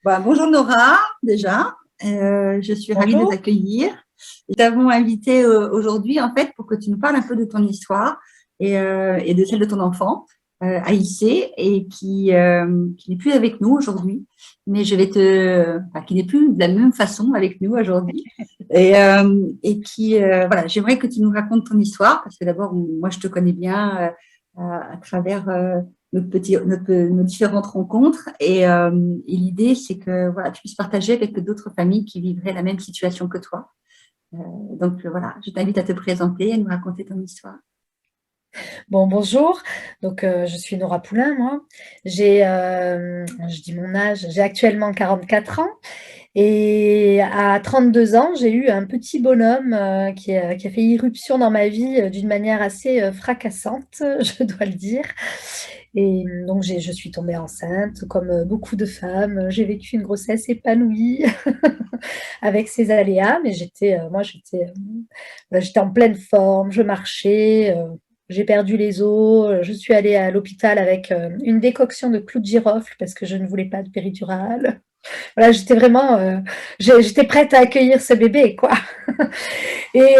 Bonjour Nora, déjà. Je suis ravie de Bonjour. t'accueillir. Nous t'avons invité aujourd'hui, en fait, pour que tu nous parles un peu de ton histoire et de celle de ton enfant, Aïssé, et qui n'est plus avec nous aujourd'hui, mais qui n'est plus de la même façon avec nous aujourd'hui. Voilà, j'aimerais que tu nous racontes ton histoire, parce que d'abord, moi, je te connais bien à travers nos différentes rencontres. Et l'idée, c'est que voilà, tu puisses partager avec d'autres familles qui vivraient la même situation que toi. Voilà, je t'invite à te présenter et à nous raconter ton histoire. Bonjour. Je suis Nora Poulain, moi. Je dis mon âge, j'ai actuellement 44 ans et à 32 ans, j'ai eu un petit bonhomme qui a fait irruption dans ma vie d'une manière assez fracassante, je dois le dire. Et donc, je suis tombée enceinte, comme beaucoup de femmes. J'ai vécu une grossesse épanouie avec ses aléas, mais j'étais en pleine forme, je marchais. J'ai perdu les os, je suis allée à l'hôpital avec une décoction de clous de girofle parce que je ne voulais pas de péridurale. Voilà, j'étais prête à accueillir ce bébé, quoi. Et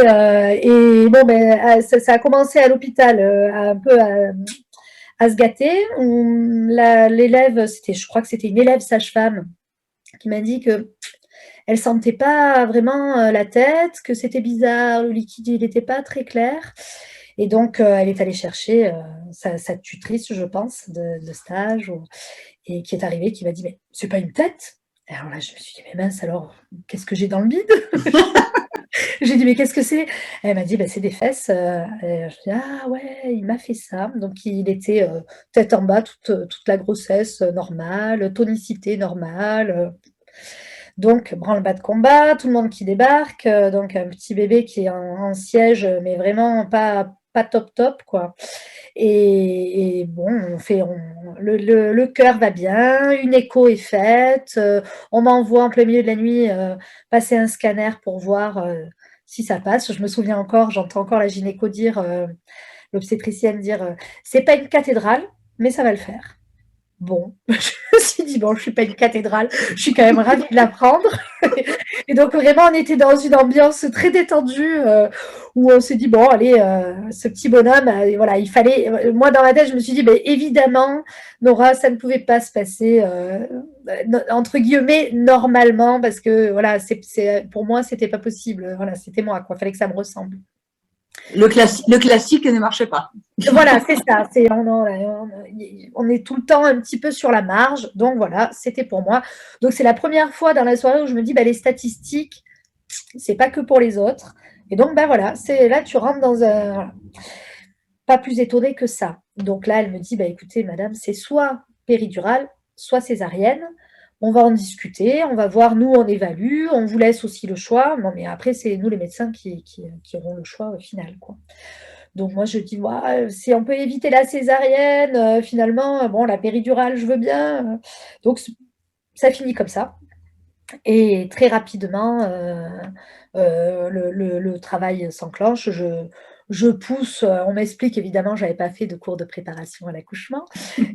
bon, ça a commencé à l'hôpital, un peu à se gâter. L'élève, je crois que c'était une élève sage-femme qui m'a dit que elle sentait pas vraiment la tête, que c'était bizarre, le liquide il n'était pas très clair. Et donc, elle est allée chercher sa tutrice, je pense, de stage, et qui est arrivée, qui m'a dit, mais c'est pas une tête? Et alors là, je me suis dit, mais mince, alors, qu'est-ce que j'ai dans le bide? J'ai dit, mais qu'est-ce que c'est? Elle m'a dit, bah, c'est des fesses. Et je dis, ah ouais, il m'a fait ça. Donc, il était tête en bas, toute la grossesse normale, tonicité normale. Donc, branle-bas de combat, tout le monde qui débarque, donc un petit bébé qui est en siège, mais vraiment pas top top, quoi. Et bon, le cœur va bien, une écho est faite, on m'envoie en plein milieu de la nuit passer un scanner pour voir si ça passe. Je me souviens encore, j'entends encore la gynéco dire, l'obstétricienne dire, c'est pas une cathédrale, mais ça va le faire. Bon, je me suis dit, bon, je suis pas une cathédrale, je suis quand même ravie de l'apprendre. Et donc, vraiment, on était dans une ambiance très détendue où on s'est dit, bon, allez, ce petit bonhomme, voilà, il fallait. Moi, dans ma tête, je me suis dit, ben, évidemment, Nora, ça ne pouvait pas se passer, entre guillemets, normalement, parce que, voilà, pour moi, c'était pas possible. Voilà, c'était moi, quoi. Il fallait que ça me ressemble. Le classique ne marchait pas. Voilà, c'est ça. On est tout le temps un petit peu sur la marge. Donc voilà, c'était pour moi. Donc c'est la première fois dans la soirée où je me dis, bah, les statistiques, c'est pas que pour les autres. Et donc, bah voilà, c'est là, tu rentres dans un. Voilà. Pas plus étonné que ça. Donc là, elle me dit, bah écoutez, madame, c'est soit péridurale, soit césarienne. On va en discuter, on va voir, nous, on évalue, on vous laisse aussi le choix. Non, mais après, c'est nous, les médecins, qui auront le choix final, quoi. Donc moi, je dis, ouais, si on peut éviter la césarienne, finalement, bon, la péridurale, je veux bien. Donc ça finit comme ça. Et très rapidement, le travail s'enclenche. Je pousse, on m'explique évidemment, je n'avais pas fait de cours de préparation à l'accouchement,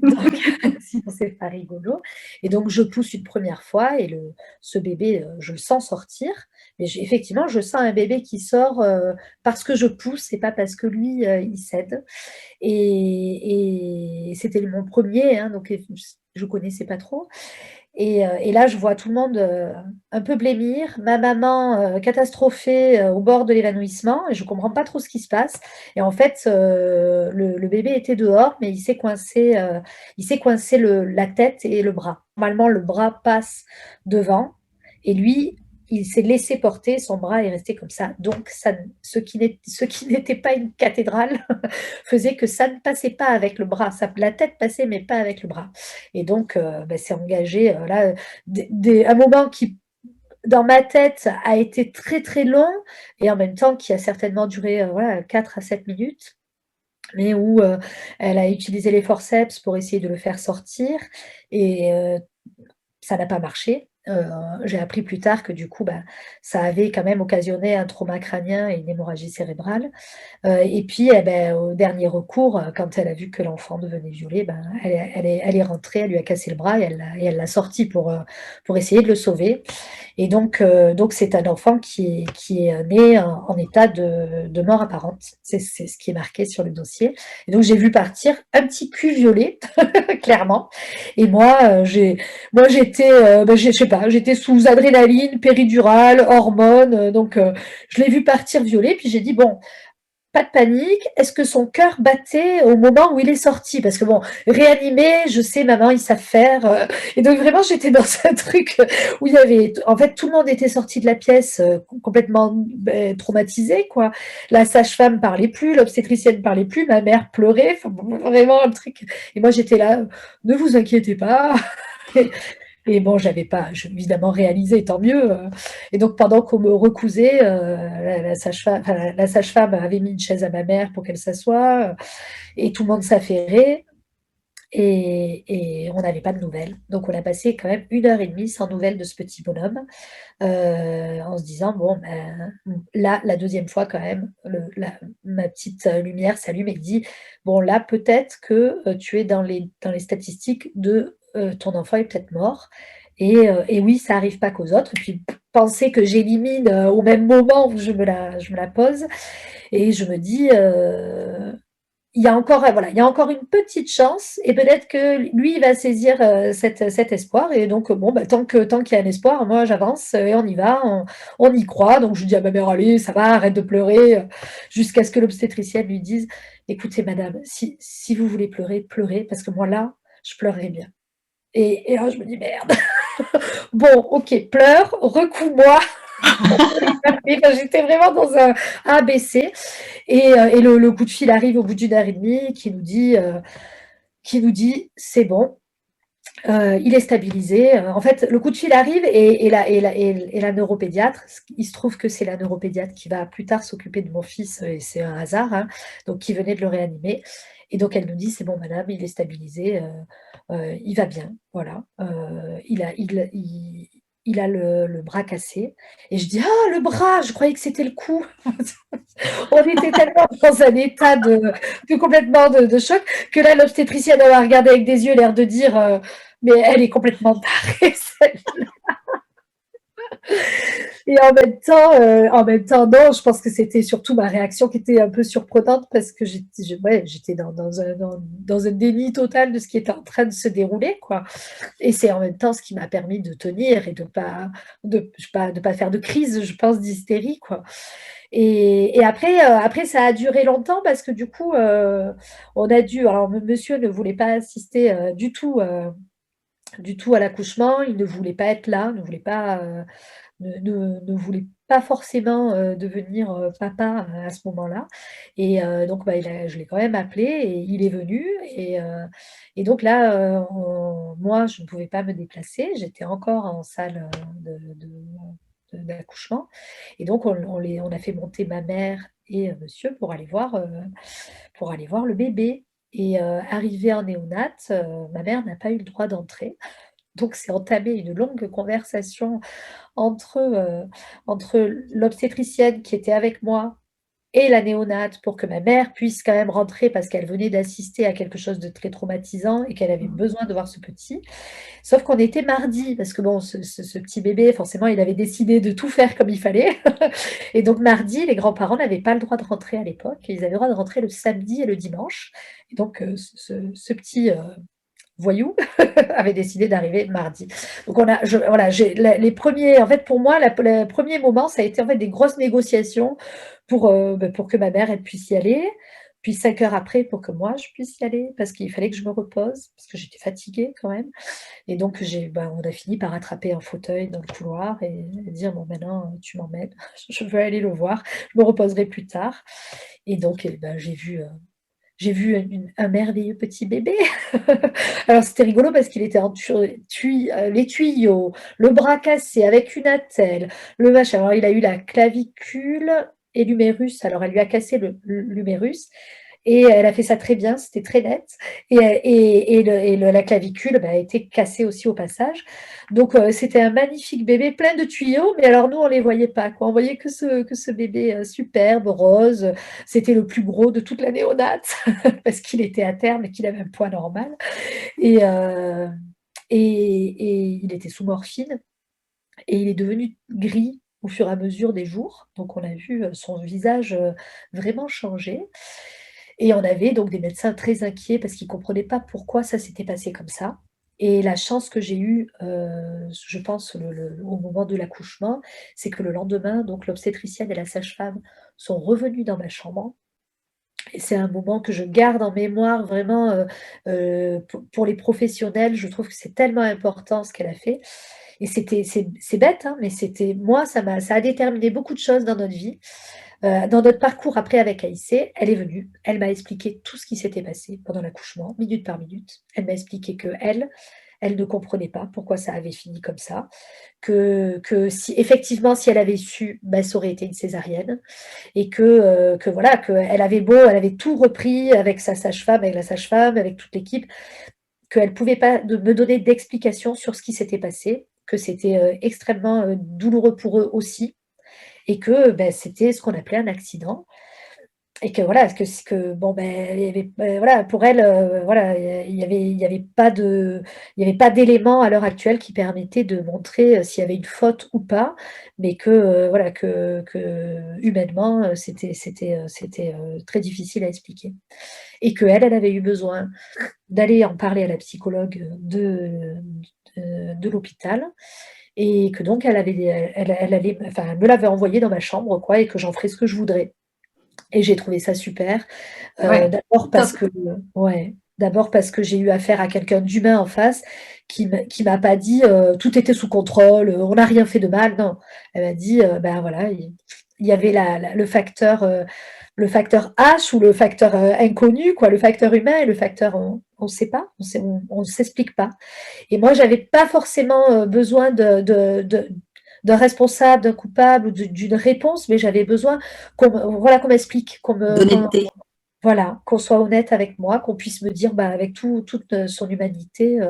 donc sinon c'est pas rigolo. Et donc je pousse une première fois et ce bébé, je le sens sortir, mais effectivement, je sens un bébé qui sort parce que je pousse et pas parce que lui, il cède. Et c'était mon premier, hein, donc je ne connaissais pas trop. Et là, je vois tout le monde un peu blêmir, ma maman catastrophée au bord de l'évanouissement, et je ne comprends pas trop ce qui se passe. Et en fait, le bébé était dehors, mais il s'est coincé la tête et le bras. Normalement, le bras passe devant, et lui, il s'est laissé porter, son bras est resté comme ça. Donc, ce qui n'était pas une cathédrale faisait que ça ne passait pas avec le bras. La tête passait, mais pas avec le bras. Et donc, c'est engagé là, un moment qui, dans ma tête, a été très très long et en même temps qui a certainement duré voilà, 4 à 7 minutes, mais où elle a utilisé les forceps pour essayer de le faire sortir et ça n'a pas marché. j'ai appris plus tard que du coup, bah, ça avait quand même occasionné un trauma crânien et une hémorragie cérébrale. Et puis, eh ben, au dernier recours, quand elle a vu que l'enfant devenait violet, ben, elle est rentrée, elle lui a cassé le bras et elle l'a sorti pour essayer de le sauver. Et donc c'est un enfant qui est né en état de mort apparente. C'est ce qui est marqué sur le dossier. Et donc j'ai vu partir un petit cul violet, clairement. Et moi j'étais, je sais pas, j'étais sous adrénaline, péridurale, hormones. Donc je l'ai vu partir violet. Puis j'ai dit bon, pas de panique. Est-ce que son cœur battait au moment où il est sorti? Parce que bon, réanimer, je sais, maman, ils savent faire. Et donc vraiment, j'étais dans un truc où il y avait, en fait, tout le monde était sorti de la pièce complètement traumatisé, quoi. La sage-femme parlait plus, l'obstétricienne parlait plus, ma mère pleurait. Enfin, bon, vraiment un truc. Et moi, j'étais là, ne vous inquiétez pas. Et bon, j'avais pas évidemment réalisé, tant mieux. Et donc, pendant qu'on me recousait, la sage-femme, enfin, la sage-femme avait mis une chaise à ma mère pour qu'elle s'assoie, et tout le monde s'affairait, et on n'avait pas de nouvelles. Donc, on a passé quand même 1 heure et demie sans nouvelles de ce petit bonhomme, en se disant, bon, ben, là, la deuxième fois quand même, ma petite lumière s'allume et dit, bon, là, peut-être que tu es dans les statistiques de ton enfant est peut-être mort. Et oui, ça arrive pas qu'aux autres. Et puis, penser que j'élimine au même moment où je me la pose, et je me dis, il y a encore, voilà, il y a encore une petite chance, et peut-être que lui, il va saisir cet espoir. Et donc, bon, bah, tant qu'il y a un espoir, moi, j'avance et on y va, on y croit. Donc, je dis à ma mère, allez, ça va, arrête de pleurer, jusqu'à ce que l'obstétricienne lui dise, écoutez, madame, si vous voulez pleurer, pleurez, parce que moi, là, je pleurerai bien. Et là, je me dis, merde. Bon, ok, pleure, recoue-moi. Enfin, j'étais vraiment dans un ABC. Et le coup de fil arrive au bout d'1 heure et demie qui nous dit c'est bon, il est stabilisé. En fait, le coup de fil arrive et la neuropédiatre, il se trouve que c'est la neuropédiatre qui va plus tard s'occuper de mon fils, et c'est un hasard, hein, donc qui venait de le réanimer. Et donc elle nous dit c'est bon madame, il est stabilisé, il va bien, voilà. Il a le bras cassé. Et je dis ah le bras, je croyais que c'était le cou. On était tellement dans un état de complètement de choc que là, l'obstétricienne, elle m'a regardé avec des yeux, l'air de dire mais elle est complètement tarée, celle. Et en même temps, non, je pense que c'était surtout ma réaction qui était un peu surprenante parce que j'étais dans un déni total de ce qui était en train de se dérouler, quoi. Et c'est en même temps ce qui m'a permis de tenir et de pas faire de crise, je pense, d'hystérie, quoi. Et après, ça a duré longtemps parce que du coup, on a dû. Alors, monsieur ne voulait pas assister du tout à l'accouchement, il ne voulait pas être là, ne voulait pas forcément devenir papa à ce moment-là. Et donc, bah, je l'ai quand même appelé et il est venu. Et donc là, moi, je ne pouvais pas me déplacer, j'étais encore en salle d'accouchement. Et donc, on a fait monter ma mère et monsieur pour aller voir le bébé. Et arrivé en néonat, ma mère n'a pas eu le droit d'entrer. Donc, c'est entamé une longue conversation entre l'obstétricienne qui était avec moi et la néonate pour que ma mère puisse quand même rentrer parce qu'elle venait d'assister à quelque chose de très traumatisant et qu'elle avait besoin de voir ce petit. Sauf qu'on était mardi, parce que bon, ce petit bébé, forcément, il avait décidé de tout faire comme il fallait. Et donc mardi, les grands-parents n'avaient pas le droit de rentrer à l'époque. Ils avaient le droit de rentrer le samedi et le dimanche. Et donc ce petit voyou avait décidé d'arriver mardi. Donc voilà, les premiers, en fait, pour moi, le premier moment, ça a été en fait des grosses négociations pour que ma mère elle puisse y aller. Puis 5 heures après, pour que moi, je puisse y aller, parce qu'il fallait que je me repose, parce que j'étais fatiguée quand même. Et donc, on a fini par attraper un fauteuil dans le couloir et dire, bon, maintenant, tu m'emmènes, je veux aller le voir, je me reposerai plus tard. Et donc, j'ai vu un merveilleux petit bébé. Alors, c'était rigolo parce qu'il était les tuyaux, le bras cassé avec une attelle, le machin. Alors, il a eu la clavicule et l'humérus. Alors, elle lui a cassé l'humérus. Et elle a fait ça très bien, c'était très net. Et la clavicule a été cassée aussi au passage. Donc, c'était un magnifique bébé plein de tuyaux, mais alors nous, on ne les voyait pas, quoi. On voyait que ce bébé superbe, rose. C'était le plus gros de toute la néonate, parce qu'il était à terme et qu'il avait un poids normal. Et, euh, et il était sous morphine, et il est devenu gris au fur et à mesure des jours. Donc, on a vu son visage vraiment changer. Et on avait donc des médecins très inquiets parce qu'ils ne comprenaient pas pourquoi ça s'était passé comme ça. Et la chance que j'ai eue, je pense, au moment de l'accouchement, c'est que le lendemain, donc l'obstétricienne et la sage-femme sont revenus dans ma chambre. Et c'est un moment que je garde en mémoire vraiment pour les professionnels. Je trouve que c'est tellement important ce qu'elle a fait. Et c'est bête, hein, mais moi, ça a déterminé beaucoup de choses dans notre vie. Dans notre parcours après avec Aïssé, elle est venue, elle m'a expliqué tout ce qui s'était passé pendant l'accouchement, minute par minute. Elle m'a expliqué que elle ne comprenait pas pourquoi ça avait fini comme ça, que si effectivement, si elle avait su, ben, ça aurait été une césarienne, et que voilà, qu'elle avait elle avait tout repris avec sa sage-femme, avec la sage-femme, avec toute l'équipe, qu'elle ne pouvait pas me donner d'explication sur ce qui s'était passé, que c'était extrêmement douloureux pour eux aussi, et que ben, c'était ce qu'on appelait un accident. Et que voilà, bon, ben, il y avait, voilà, pour elle, voilà, il y avait pas d'éléments à l'heure actuelle qui permettaient de montrer s'il y avait une faute ou pas, mais que voilà, que humainement, c'était très difficile à expliquer. Et que elle avait eu besoin d'aller en parler à la psychologue de l'hôpital, et que donc elle allait, enfin, elle me l'avait envoyé dans ma chambre, quoi, et que j'en ferais ce que je voudrais. Et j'ai trouvé ça super. Ouais, D'abord parce top. que, ouais, d'abord parce que j'ai eu affaire à quelqu'un d'humain en face qui m'a pas dit tout était sous contrôle, on n'a rien fait de mal. Non, elle m'a dit ben voilà, il y avait le facteur H, ou le facteur inconnu, quoi, le facteur humain, et le facteur on sait pas, on s'explique pas. Et moi, j'avais pas forcément besoin d'un responsable, d'un coupable ou d'une réponse, mais j'avais besoin voilà, qu'on m'explique, D'honnêteté. voilà, qu'on soit honnête avec moi, qu'on puisse me dire, bah, avec toute son humanité,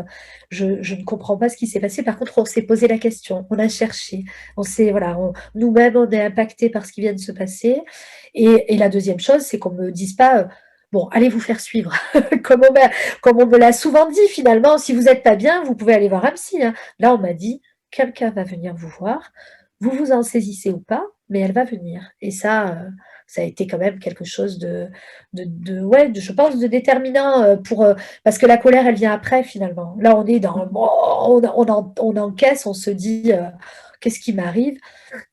je ne comprends pas ce qui s'est passé. Par contre, on s'est posé la question, on a cherché, voilà, nous-mêmes, on est impactés par ce qui vient de se passer. Et la deuxième chose, c'est qu'on me dise pas, bon, allez vous faire suivre, comme on me l'a souvent dit finalement, si vous n'êtes pas bien, vous pouvez aller voir un psy, hein. Là, on m'a dit, quelqu'un va venir vous voir, vous vous en saisissez ou pas, mais elle va venir. Et ça a été quand même quelque chose ouais, je pense, de déterminant parce que la colère, elle vient après finalement. Là, on est dans, bon, on encaisse, on se dit, qu'est-ce qui m'arrive?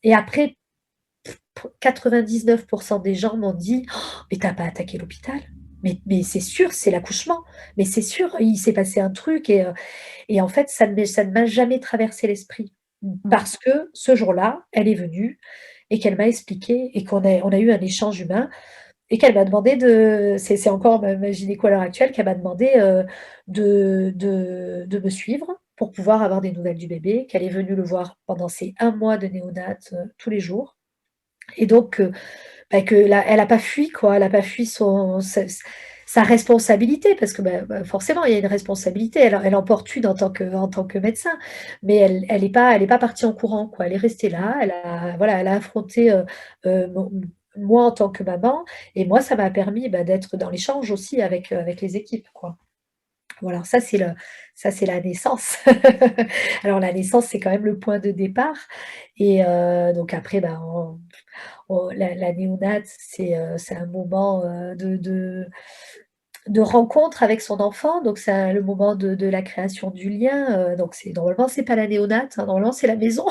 Et après, 99% des gens m'ont dit, oh, mais t'as pas attaqué l'hôpital. Mais c'est sûr, c'est l'accouchement. Mais c'est sûr, il s'est passé un truc. Et en fait, ça ne m'a jamais traversé l'esprit. Parce que ce jour-là, elle est venue et qu'elle m'a expliqué, et on a eu un échange humain, et qu'elle m'a demandé c'est encore ma gynéco à l'heure actuelle, qu'elle m'a demandé de me suivre pour pouvoir avoir des nouvelles du bébé, qu'elle est venue le voir pendant ces 1 mois de néonate tous les jours. Et donc, elle n'a pas fui, quoi. Elle n'a pas fui sa responsabilité, parce que forcément, il y a une responsabilité. Elle en porte une en tant que médecin, mais elle est pas partie en courant, quoi. Elle est restée là. Voilà, elle a affronté moi en tant que maman, et moi, ça m'a permis d'être dans l'échange aussi avec les équipes, quoi. Voilà, ça c'est la naissance. Alors la naissance, c'est quand même le point de départ. Et donc après, la néonate, c'est un moment de rencontre avec son enfant, donc c'est le moment de la création du lien. Donc normalement, c'est pas la néonate, hein, normalement c'est la maison.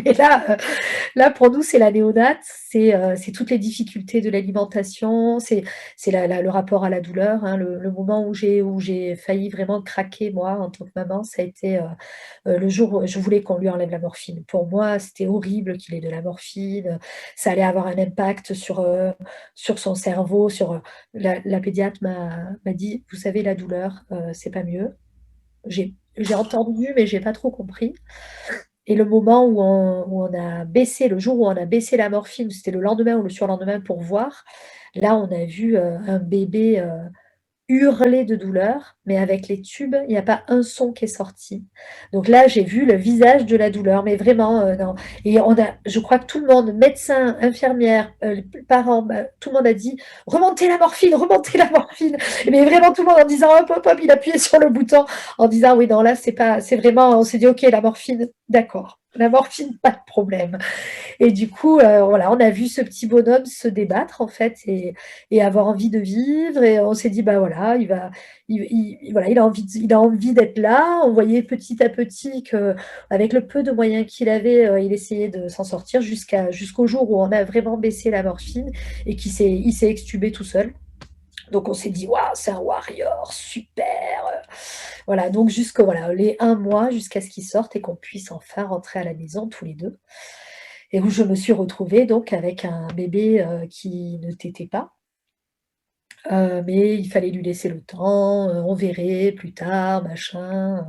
Mais là, pour nous, c'est la néonate, c'est toutes les difficultés de l'alimentation, le rapport à la douleur, hein. Le moment où j'ai failli vraiment craquer, moi, en tant que maman, ça a été le jour où je voulais qu'on lui enlève la morphine. Pour moi, c'était horrible qu'il ait de la morphine. Ça allait avoir un impact sur son cerveau. La pédiatre m'a dit, vous savez, la douleur, c'est pas mieux. J'ai entendu, mais j'ai pas trop compris. Et le moment où on a baissé, le jour où on a baissé la morphine, c'était le lendemain ou le surlendemain pour voir, là, on a vu un bébé hurler de douleur, mais avec les tubes, il n'y a pas un son qui est sorti. Donc là, j'ai vu le visage de la douleur, mais vraiment, non. Et je crois que tout le monde, médecin, infirmière, les parents, bah, tout le monde a dit remontez la morphine. Mais vraiment tout le monde en disant hop, hop, hop, il appuyait sur le bouton en disant oui, non, là, c'est pas, c'est vraiment, on s'est dit ok, la morphine, d'accord. La morphine, pas de problème. Et du coup, voilà, on a vu ce petit bonhomme se débattre en fait et avoir envie de vivre. Et on s'est dit, bah voilà, voilà, il a envie d'être là. On voyait petit à petit que, avec le peu de moyens qu'il avait, il essayait de s'en sortir jusqu'au jour où on a vraiment baissé la morphine et il s'est extubé tout seul. Donc on s'est dit, waouh, c'est un warrior, super. Voilà, donc jusqu'au voilà, les 1 mois jusqu'à ce qu'il sorte et qu'on puisse enfin rentrer à la maison tous les deux et où je me suis retrouvée donc avec un bébé, qui ne tétait pas, mais il fallait lui laisser le temps, on verrait plus tard, machin,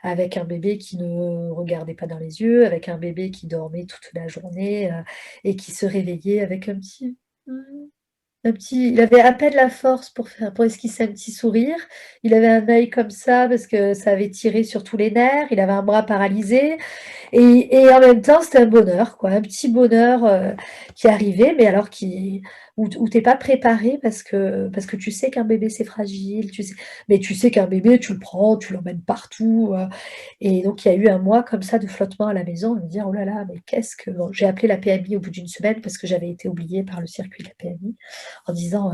avec un bébé qui ne regardait pas dans les yeux, avec un bébé qui dormait toute la journée, et qui se réveillait avec il avait à peine la force pour esquisser un petit sourire. Il avait un œil comme ça parce que ça avait tiré sur tous les nerfs, il avait un bras paralysé. Et en même temps, c'était un bonheur, quoi, un petit bonheur qui arrivait, mais alors où t'es pas préparé parce que tu sais qu'un bébé c'est fragile, mais tu sais qu'un bébé tu le prends, tu l'emmènes partout. Et donc il y a eu 1 mois comme ça de flottement à la maison, de me dire oh là là, mais qu'est-ce que bon, j'ai appelé la PMI au bout d'une semaine parce que j'avais été oubliée par le circuit de la PMI en disant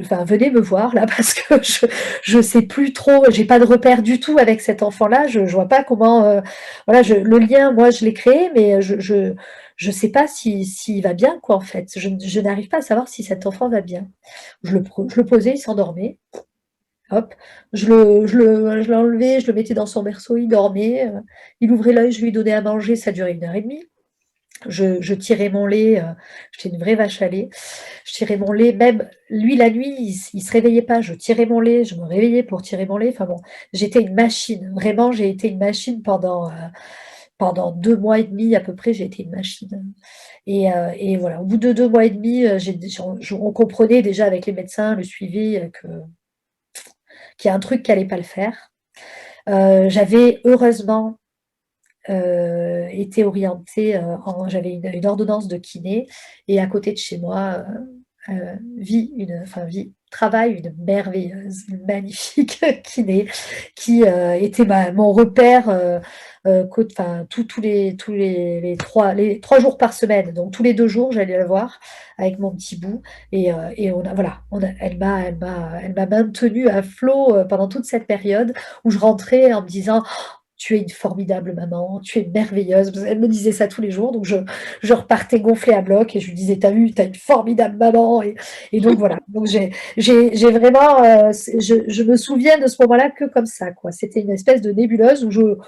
enfin, venez me voir là parce que je sais plus trop, j'ai pas de repère du tout avec cet enfant-là. Je vois pas comment, voilà, le lien, moi, je l'ai créé, mais je sais pas s'il va bien, quoi, en fait. Je n'arrive pas à savoir si cet enfant va bien. Je le posais, il s'endormait. Hop, je l'enlevais, je le mettais dans son berceau, il dormait. Il ouvrait l'œil, je lui donnais à manger, ça durait 1 heure et demie. Je tirais mon lait, j'étais une vraie vache à lait. Je tirais mon lait, même lui la nuit, il se réveillait pas. Je tirais mon lait, je me réveillais pour tirer mon lait. Enfin bon, j'étais une machine. Vraiment, j'ai été une machine pendant 2 mois et demi à peu près. J'ai été une machine. Et voilà, au bout de 2 mois et demi, on comprenait déjà avec les médecins, le suivi, qu'il y a un truc qui allait pas le faire. J'avais heureusement été orientée, j'avais une ordonnance de kiné et à côté de chez moi travaille une merveilleuse, une magnifique kiné qui était mon repère les 3 jours par semaine. Donc tous les 2 jours, j'allais la voir avec mon petit bout et elle m'a maintenue à flot pendant toute cette période où je rentrais en me disant tu es une formidable maman, tu es merveilleuse. Elle me disait ça tous les jours, donc je repartais gonflée à bloc et je lui disais, t'as vu, t'as une formidable maman. Et donc voilà. Donc j'ai vraiment, je me souviens de ce moment-là que comme ça, quoi. C'était une espèce de nébuleuse où je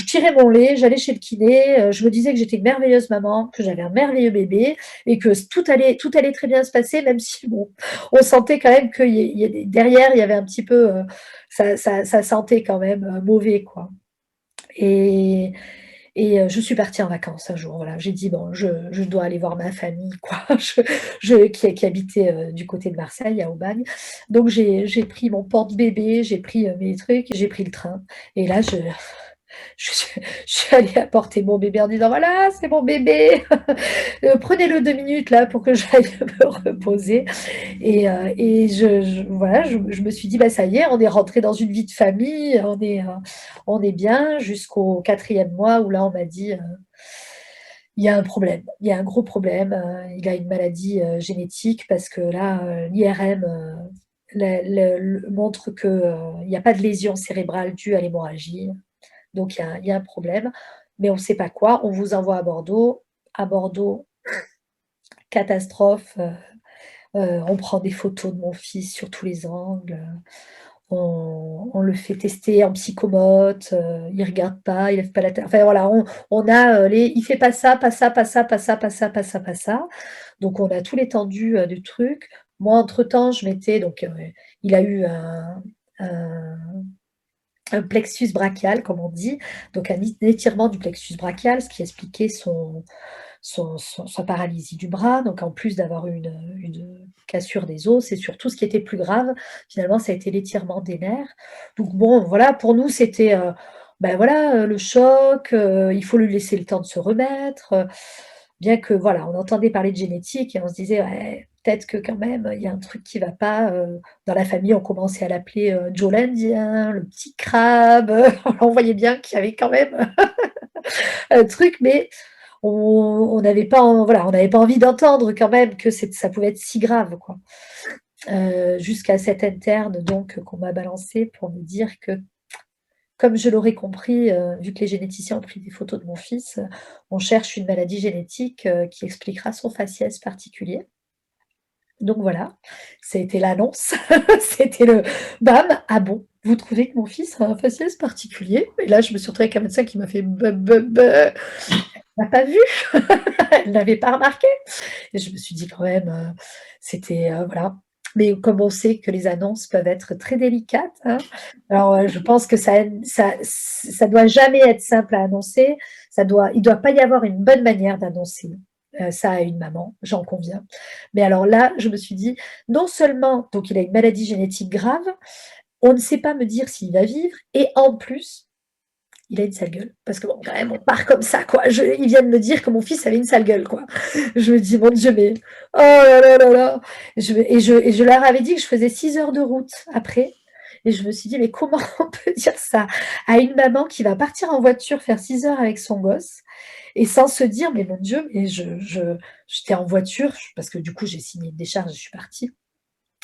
tirais mon lait, j'allais chez le kiné, je me disais que j'étais une merveilleuse maman, que j'avais un merveilleux bébé et que tout allait très bien se passer, même si bon, on sentait quand même que derrière, il y avait un petit peu, ça sentait quand même mauvais, quoi. Et, je suis partie en vacances un jour. Voilà, j'ai dit bon, je dois aller voir ma famille, quoi, qui habitait du côté de Marseille, à Aubagne. Donc j'ai pris mon porte-bébé, j'ai pris mes trucs, j'ai pris le train. Et là, je suis allée apporter mon bébé en disant voilà, c'est mon bébé. Prenez-le 2 minutes là pour que j'aille me reposer. Voilà, je me suis dit, bah, ça y est, on est rentré dans une vie de famille, on est bien jusqu'au 4e mois où là, on m'a dit, il y a un problème, il y a un gros problème, il a une maladie génétique parce que là, l'IRM montre qu'il n'y a pas de lésion cérébrale due à l'hémorragie. Donc, il y a un problème, mais on ne sait pas quoi. On vous envoie à Bordeaux. À Bordeaux, catastrophe. On prend des photos de mon fils sur tous les angles. On le fait tester en psychomote. Il regarde pas, il lève pas la tête. Enfin voilà, on a il fait pas ça, pas ça, pas ça, pas ça, pas ça, pas ça, pas ça. Donc on a tout l'étendue du truc. Moi, entre-temps, je m'étais donc il a eu un un plexus brachial, comme on dit, donc un étirement du plexus brachial, ce qui expliquait sa paralysie du bras. Donc en plus d'avoir une cassure des os, c'est surtout ce qui était plus grave, finalement, ça a été l'étirement des nerfs. Donc bon, voilà, pour nous, c'était ben voilà, le choc, il faut lui laisser le temps de se remettre. Bien que voilà, on entendait parler de génétique et on se disait ouais, peut-être que quand même il y a un truc qui va pas. Dans la famille, on commençait à l'appeler Joe l'Indien, le petit crabe. On voyait bien qu'il y avait quand même un truc, mais on n'avait pas, voilà, on n'avait pas envie d'entendre quand même que ça pouvait être si grave, quoi. Jusqu'à cette interne donc qu'on m'a balancé pour me dire que, comme je l'aurais compris, vu que les généticiens ont pris des photos de mon fils, on cherche une maladie génétique qui expliquera son faciès particulier. Donc voilà, c'était l'annonce, c'était le bam, ah bon, vous trouvez que mon fils a un faciès particulier? Et là, je me suis retrouvée avec un médecin qui m'a fait elle n'a pas vu, elle n'avait pas remarqué. Et je me suis dit quand même, c'était voilà. Mais comme on sait que les annonces peuvent être très délicates, hein, alors je pense que ça doit jamais être simple à annoncer. Il doit pas y avoir une bonne manière d'annoncer ça à une maman, j'en conviens. Mais alors là, je me suis dit, non seulement donc il a une maladie génétique grave, on ne sait pas me dire s'il va vivre, et en plus, il a une sale gueule. Parce que bon, quand même, on part comme ça, quoi. Ils viennent me dire que mon fils avait une sale gueule, quoi. Je me dis, mon Dieu, mais oh là là là là. Et je leur avais dit que je faisais 6 heures de route après. Et je me suis dit, mais comment on peut dire ça à une maman qui va partir en voiture faire 6 heures avec son gosse et sans se dire, mais mon Dieu, mais j'étais en voiture, parce que du coup, j'ai signé une décharge et je suis partie.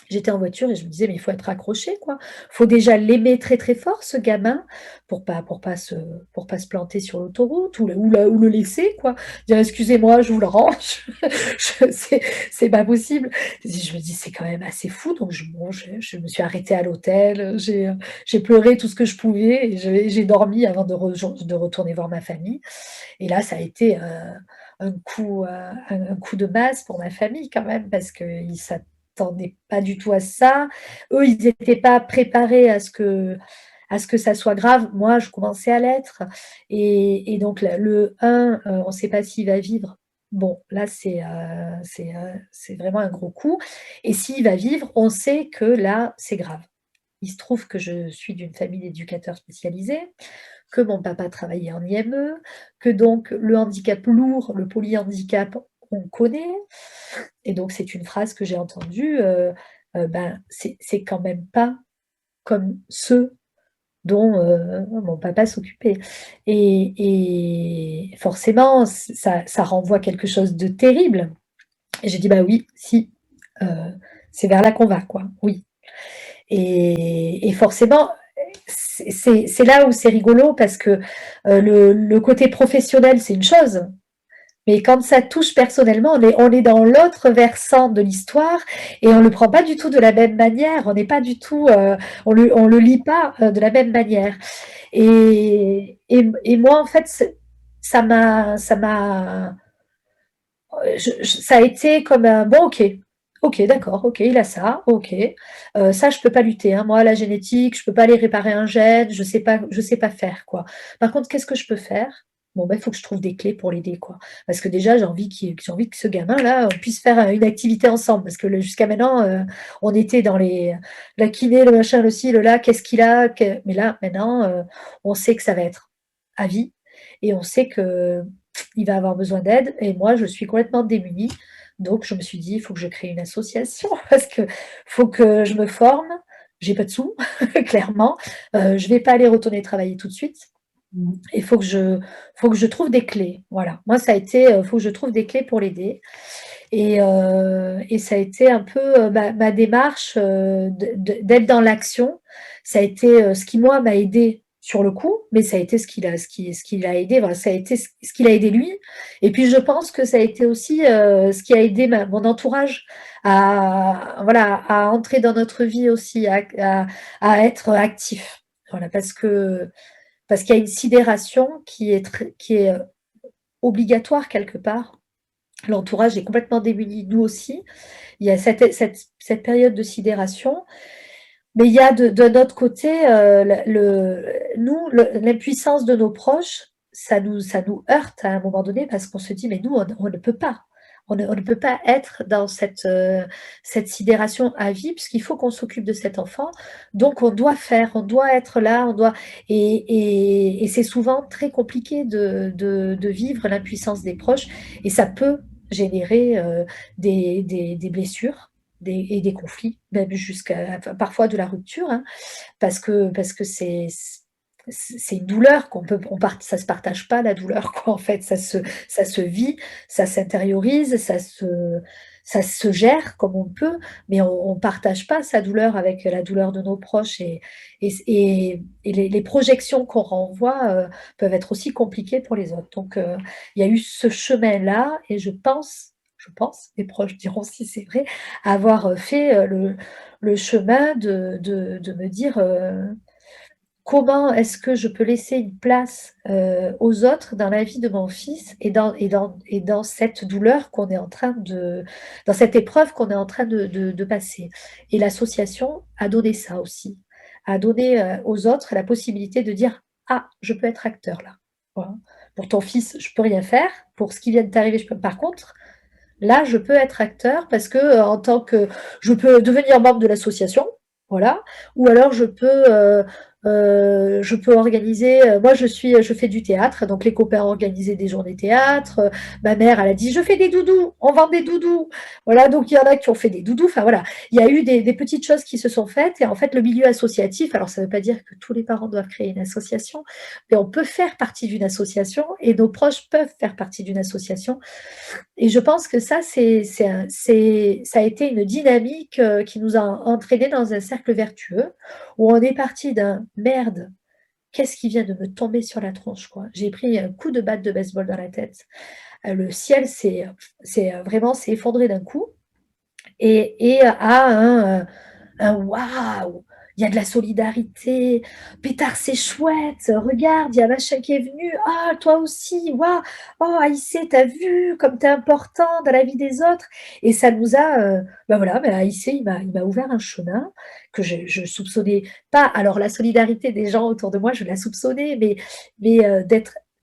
J'étais en voiture et je me disais: «Mais il faut être accroché, quoi. Faut déjà l'aimer très, très fort, ce gamin, pour pas se planter sur l'autoroute ou le laisser, quoi. Dire: "Excusez-moi, je vous le rends." Je c'est pas possible. Je me dis: «C'est quand même assez fou», donc je me suis arrêtée à l'hôtel, j'ai pleuré tout ce que je pouvais et j'ai dormi avant de retourner voir ma famille. Et là, ça a été, un coup de masse pour ma famille quand même parce qu'ils ne s'attendaient pas du tout à ça. Eux, ils n'étaient pas préparés à ce que ça soit grave. Moi, je commençais à l'être et donc le 1, on ne sait pas s'il va vivre. Bon, là, c'est vraiment un gros coup et s'il va vivre, on sait que là, c'est grave. Il se trouve que je suis d'une famille d'éducateurs spécialisés, que mon papa travaillait en IME, que donc le handicap lourd, le polyhandicap, on connaît. Et donc c'est une phrase que j'ai entendue, ben, c'est quand même pas comme ceux dont mon papa s'occupait. Et forcément, ça renvoie quelque chose de terrible. Et j'ai dit, bah oui, si, euh, c'est vers là qu'on va, quoi, oui. Et forcément, c'est là où c'est rigolo parce que le côté professionnel, c'est une chose. Mais quand ça touche personnellement, on est dans l'autre versant de l'histoire et on ne le prend pas du tout de la même manière. On n'est pas du tout, on le lit pas de la même manière. Et moi, en fait, ça a été comme un bon, ok. Ok, d'accord, ok, il a ça, ok. Ça, je peux pas lutter, hein. Moi, la génétique, je peux pas aller réparer un gène, je sais pas faire, quoi. Par contre, qu'est-ce que je peux faire? Bon, ben, il faut que je trouve des clés pour l'aider, quoi. Parce que déjà, j'ai envie que ce gamin-là, on puisse faire une activité ensemble. Parce que jusqu'à maintenant, on était dans la kiné, le machin, le ci, le là, qu'est-ce qu'il a? Mais là, maintenant, on sait que ça va être à vie. Et on sait que il va avoir besoin d'aide et moi, je suis complètement démunie. Donc, je me suis dit, il faut que je crée une association parce que faut que je me forme. J'ai pas de sous, clairement. Je vais pas aller retourner travailler tout de suite. Mmh. Il faut que je trouve des clés. Voilà. Moi, ça a été, faut que je trouve des clés pour l'aider. Et ça a été un peu ma démarche d'être dans l'action. Ça a été ce qui, moi, m'a aidé sur le coup, mais ça a été ce qui l'a aidé, voilà, ça a été ce qui l'a aidé lui. Et puis, je pense que ça a été aussi ce qui a aidé mon entourage voilà, à entrer dans notre vie aussi, à être actif. Voilà, parce qu'il y a une sidération qui est obligatoire quelque part. L'entourage est complètement démuni, nous aussi. Il y a cette période de sidération Mais il y a de notre côté, nous, l'impuissance de nos proches, ça nous heurte à un moment donné parce qu'on se dit, mais nous, on ne peut pas. On ne peut pas être dans cette sidération à vie, puisqu'il faut qu'on s'occupe de cet enfant. Donc, on doit faire, on doit être là, et c'est souvent très compliqué de vivre l'impuissance des proches, et ça peut générer des blessures et des conflits, même jusqu'à enfin, parfois de la rupture, hein, parce que c'est une douleur ça se partage pas la douleur, quoi, en fait, ça se vit, ça s'intériorise, ça se gère comme on peut, mais on partage pas sa douleur avec la douleur de nos proches, et les projections qu'on renvoie peuvent être aussi compliquées pour les autres. Donc, il y a eu ce chemin-là, et je pense, mes proches diront si c'est vrai, avoir fait le chemin de me dire comment est-ce que je peux laisser une place aux autres dans la vie de mon fils, et dans cette douleur qu'on est en train dans cette épreuve qu'on est en train de passer. Et l'association a donné ça aussi, a donné aux autres la possibilité de dire, ah, je peux être acteur là. Voilà. Pour ton fils, je peux rien faire. Pour ce qui vient de t'arriver, je peux. Par contre, là, je peux être acteur parce que, en tant que, je peux devenir membre de l'association, voilà, ou alors je peux organiser. Moi, je fais du théâtre, donc les copains ont organisé des journées théâtre. Ma mère, elle a dit, je fais des doudous, on vend des doudous, voilà. Donc il y en a qui ont fait des doudous. Enfin voilà, il y a eu des petites choses qui se sont faites, et en fait, le milieu associatif. Alors ça ne veut pas dire que tous les parents doivent créer une association, mais on peut faire partie d'une association, et nos proches peuvent faire partie d'une association, et je pense que ça, ça a été une dynamique qui nous a entraînés dans un cercle vertueux, où on est parti d'un merde, qu'est-ce qui vient de me tomber sur la tronche, quoi. J'ai pris un coup de batte de baseball dans la tête. Le ciel s'est effondré d'un coup, et à un waouh, il y a de la solidarité, pétard, c'est chouette, regarde, il y a machin qui est venu, ah, toi aussi, waouh, oh, Aïssé, t'as vu comme t'es important dans la vie des autres. Et ça nous a, ben voilà, ben Aïssé, il m'a ouvert un chemin que je soupçonnais pas. Alors, la solidarité des gens autour de moi, je la soupçonnais, mais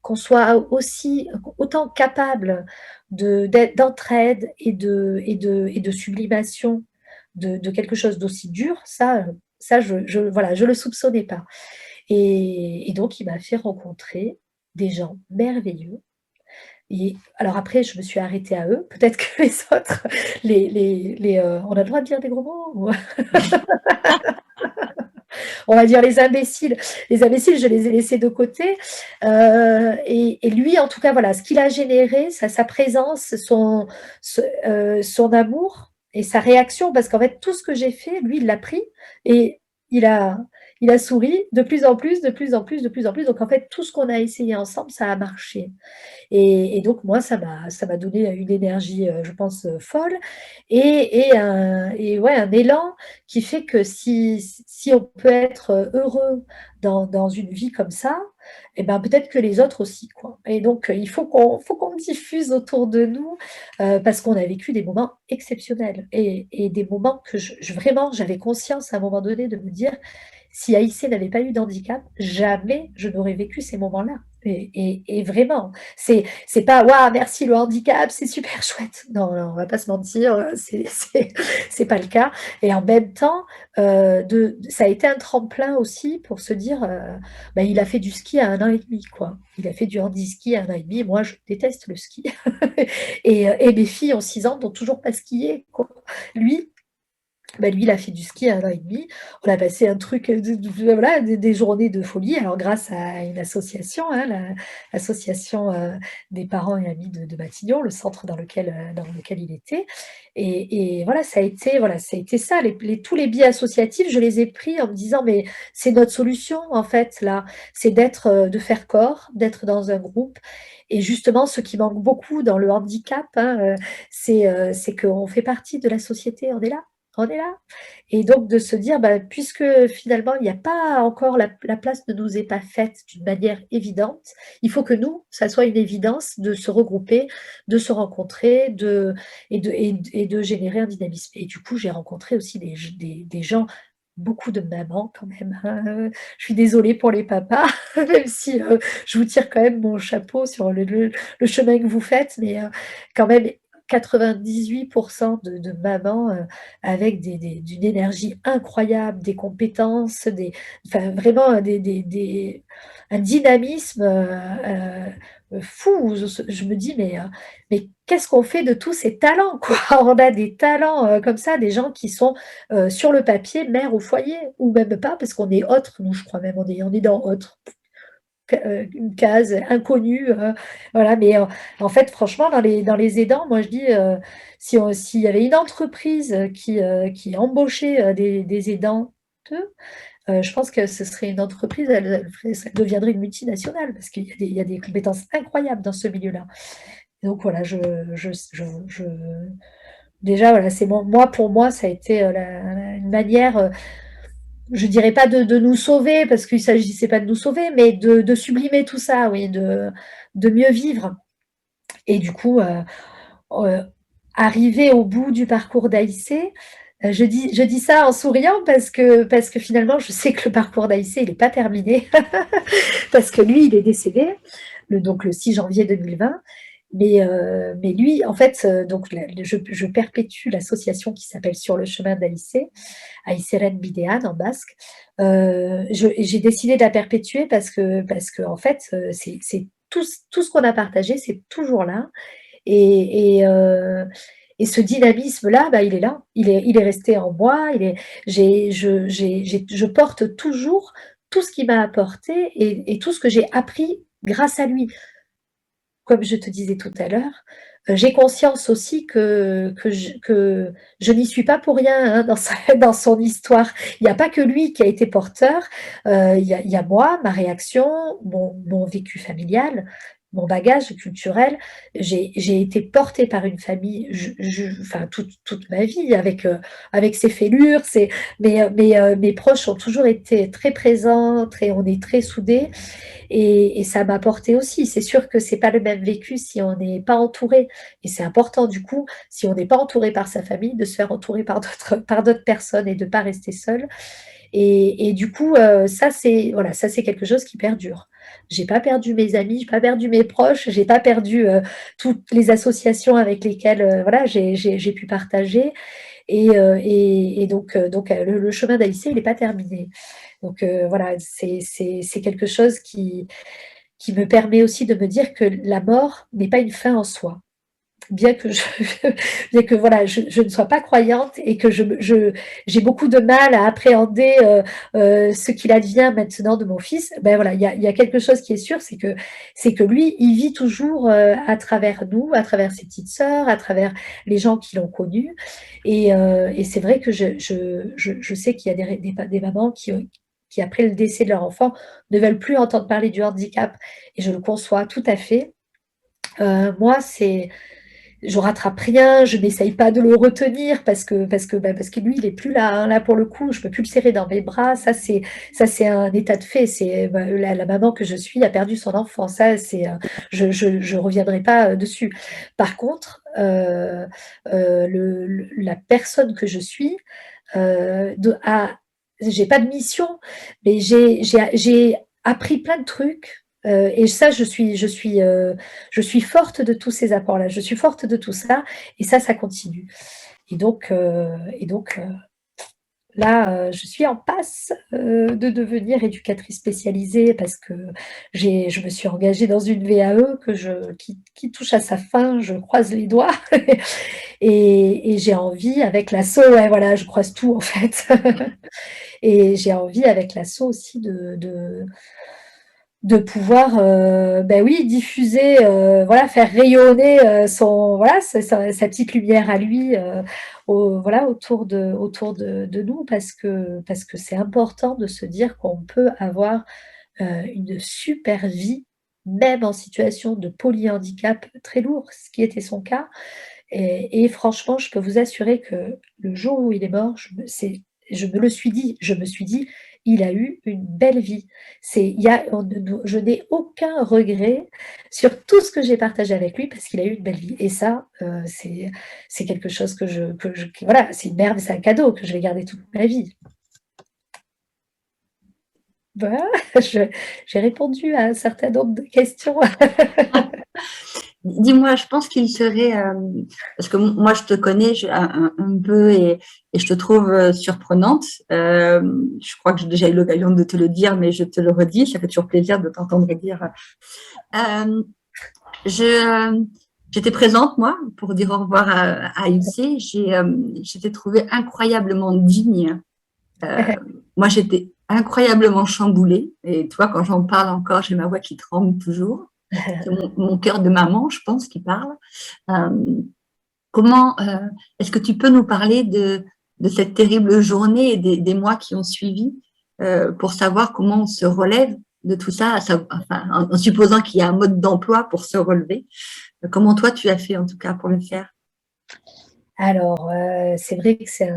qu'on soit aussi, autant capable d'entraide et de sublimation de quelque chose d'aussi dur, ça voilà, je le soupçonnais pas. Et donc, il m'a fait rencontrer des gens merveilleux. Et alors après, je me suis arrêtée à eux. Peut-être que les autres, on a le droit de dire des gros mots on va dire les imbéciles. Les imbéciles, je les ai laissés de côté. Et lui, en tout cas, voilà, ce qu'il a généré, sa présence, son amour et sa réaction, parce qu'en fait, tout ce que j'ai fait, lui, il l'a pris, et il a, il a souri de plus en plus, de plus en plus, de plus en plus. Donc, en fait, tout ce qu'on a essayé ensemble, ça a marché. Et donc, moi, ça m'a donné une énergie, je pense, folle, et ouais, un élan qui fait que si on peut être heureux dans une vie comme ça, et ben, peut-être que les autres aussi, quoi. Et donc, il faut qu'on diffuse autour de nous, parce qu'on a vécu des moments exceptionnels, et des moments que vraiment, j'avais conscience à un moment donné de me dire, si Aïssé n'avait pas eu d'handicap, jamais je n'aurais vécu ces moments-là. Et vraiment, c'est pas waouh, merci le handicap, c'est super chouette. Non, non, on va pas se mentir, c'est pas le cas. Et en même temps, ça a été un tremplin aussi pour se dire, bah, il a fait du ski à 1 an et demi, quoi. Il a fait du handi-ski à 1 an et demi. Moi, je déteste le ski. Et mes filles ont 6 ans, n'ont toujours pas skié, quoi. Lui, bah, lui, il a fait du ski à 1 an et demi. On a passé un truc, voilà, des journées de folie. Alors, grâce à une association, hein, l'association des parents et amis de Matignon, le centre dans lequel il était. Et voilà, ça a été ça. Tous les biais associatifs, je les ai pris en me disant, mais c'est notre solution, en fait, là. C'est de faire corps, d'être dans un groupe. Et justement, ce qui manque beaucoup dans le handicap, hein, c'est qu'on fait partie de la société, on est là. On est là. Et donc de se dire, bah, puisque finalement, il n'y a pas encore la place ne nous est pas faite d'une manière évidente, il faut que nous, ça soit une évidence de se regrouper, de se rencontrer, et de générer un dynamisme. Et du coup, j'ai rencontré aussi des gens beaucoup de mamans quand même, hein. Je suis désolée pour les papas, même si je vous tire quand même mon chapeau sur le chemin que vous faites, mais quand même 98% de mamans avec d'une énergie incroyable, des compétences, enfin, vraiment un dynamisme fou. Je me dis, mais qu'est-ce qu'on fait de tous ces talents, quoi? On a des talents comme ça, des gens qui sont sur le papier, mère au foyer, ou même pas, parce qu'on est autre, nous, je crois même, on est dans autre, une case inconnue, voilà. Mais en fait, franchement, dans les aidants, moi, je dis, s'il y avait une entreprise qui embauchait des aidants, je pense que ce serait une entreprise, elle deviendrait une multinationale, parce il y a des compétences incroyables dans ce milieu-là. Donc voilà, déjà, voilà, moi, pour moi, ça a été une manière, je dirais pas de nous sauver, parce qu'il s'agissait pas de nous sauver, mais de sublimer tout ça, oui, de mieux vivre. Et du coup, euh, arriver au bout du parcours d'AIC, je dis ça en souriant parce que finalement, je sais que le parcours d'AIC, il n'est pas terminé, parce que lui, il est décédé, donc le 6 janvier 2020. Mais lui, en fait, donc je perpétue l'association qui s'appelle Sur le chemin d'Aïssé, Aïsseren Bidéan en basque. J'ai décidé de la perpétuer parce que en fait, c'est tout ce qu'on a partagé, c'est toujours là. Et ce dynamisme-là, bah, il est là. Il est resté en moi. Je porte toujours tout ce qu'il m'a apporté et tout ce que j'ai appris grâce à lui. Comme je te disais tout à l'heure, j'ai conscience aussi que je n'y suis pas pour rien hein, dans son histoire. Il n'y a pas que lui qui a été porteur, il y a moi, ma réaction, mon vécu familial, mon bagage culturel. J'ai été portée par une famille, enfin toute ma vie, avec ses fêlures, mes proches ont toujours été très présents, on est très soudés. Et ça m'a apporté aussi. C'est sûr que c'est pas le même vécu si on n'est pas entouré. Et c'est important, du coup, si on n'est pas entouré par sa famille, de se faire entourer par d'autres personnes et de ne pas rester seul. Et du coup, voilà, ça, c'est quelque chose qui perdure. J'ai pas perdu mes amis, j'ai pas perdu mes proches, j'ai pas perdu toutes les associations avec lesquelles voilà, j'ai pu partager. Donc, le chemin d'Alice, il n'est pas terminé. Donc voilà, c'est quelque chose qui me permet aussi de me dire que la mort n'est pas une fin en soi. Bien que, bien que voilà, je ne sois pas croyante et que j'ai beaucoup de mal à appréhender ce qu'il advient maintenant de mon fils, ben voilà, il y a quelque chose qui est sûr, c'est que lui, il vit toujours à travers nous, à travers ses petites sœurs, à travers les gens qui l'ont connu. Et c'est vrai que je sais qu'il y a des mamans qui, après le décès de leur enfant, ne veulent plus entendre parler du handicap. Et je le conçois tout à fait. Moi, je rattrape rien, je n'essaye pas de le retenir parce que lui, il est plus là, hein. Là, pour le coup, je peux plus le serrer dans mes bras. Ça, c'est un état de fait. C'est la maman que je suis a perdu son enfant. Ça, je reviendrai pas dessus. Par contre, la personne que je suis j'ai pas de mission, mais j'ai appris plein de trucs. Et ça, je suis forte de tous ces apports-là. Je suis forte de tout ça, et ça continue. Et donc, là, je suis en passe de devenir éducatrice spécialisée parce que je me suis engagée dans une VAE qui touche à sa fin. Je croise les doigts et j'ai envie, avec l'asso, ouais, voilà, je croise tout en fait. Et j'ai envie, avec l'asso aussi, de pouvoir, ben oui, diffuser, voilà, faire rayonner voilà, sa petite lumière à lui, voilà, autour de nous, parce que c'est important de se dire qu'on peut avoir une super vie, même en situation de polyhandicap très lourd, ce qui était son cas. Et franchement, je peux vous assurer que le jour où il est mort, je me le suis dit, je me suis dit, il a eu une belle vie. Je n'ai aucun regret sur tout ce que j'ai partagé avec lui parce qu'il a eu une belle vie. Et ça, c'est quelque chose voilà, c'est une merde, c'est un cadeau que je vais garder toute ma vie. Voilà, j'ai répondu à un certain nombre de questions. Dis-moi, je pense qu'il serait, parce que moi je te connais un peu et je te trouve surprenante. Je crois que j'ai déjà eu l'occasion de te le dire, mais je te le redis, ça fait toujours plaisir de t'entendre dire. Euh, je, J'étais présente, moi, pour dire au revoir à UC. J'étais trouvée incroyablement digne. Euh, Moi, j'étais incroyablement chamboulée. Et toi, quand j'en parle encore, j'ai ma voix qui tremble toujours. C'est mon cœur de maman, je pense, qui parle. Euh, Est-ce que tu peux nous parler de cette terrible journée et des mois qui ont suivi pour savoir comment on se relève de tout ça, enfin, en supposant qu'il y a un mode d'emploi pour se relever. Comment toi, tu as fait en tout cas pour le faire? Alors, c'est vrai que c'est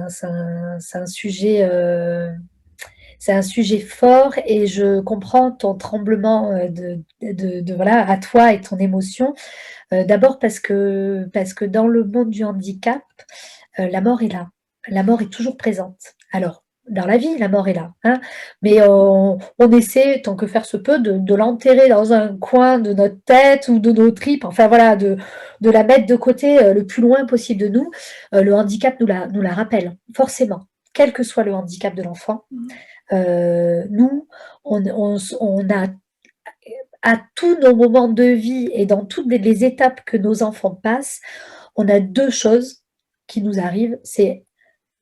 un sujet fort et je comprends ton tremblement voilà, à toi et ton émotion. D'abord parce que dans le monde du handicap, la mort est là. La mort est toujours présente. Alors, dans la vie, la mort est là, hein, mais on essaie, tant que faire se peut, de l'enterrer dans un coin de notre tête ou de nos tripes, enfin voilà, de la mettre de côté le plus loin possible de nous. Le handicap nous la rappelle, forcément, quel que soit le handicap de l'enfant. Nous, on a à tous nos moments de vie et dans toutes les étapes que nos enfants passent, on a deux choses qui nous arrivent.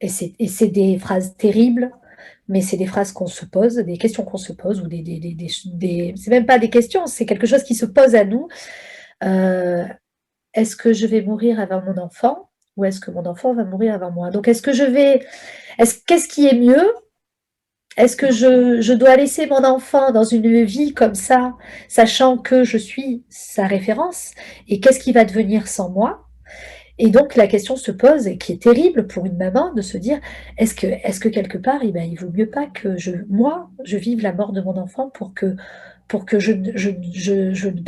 Et c'est des phrases terribles, mais c'est des phrases qu'on se pose, des questions qu'on se pose, ou c'est même pas des questions, c'est quelque chose qui se pose à nous. Euh, est-ce que je vais mourir avant mon enfant ou est-ce que mon enfant va mourir avant moi? Donc, qu'est-ce qui est mieux? Est-ce que je dois laisser mon enfant dans une vie comme ça, sachant que je suis sa référence? Et qu'est-ce qui va devenir sans moi? Et donc la question se pose, et qui est terrible pour une maman, de se dire, est-ce que quelque part, eh ben, il vaut mieux pas que moi, je vive la mort de mon enfant pour que je ne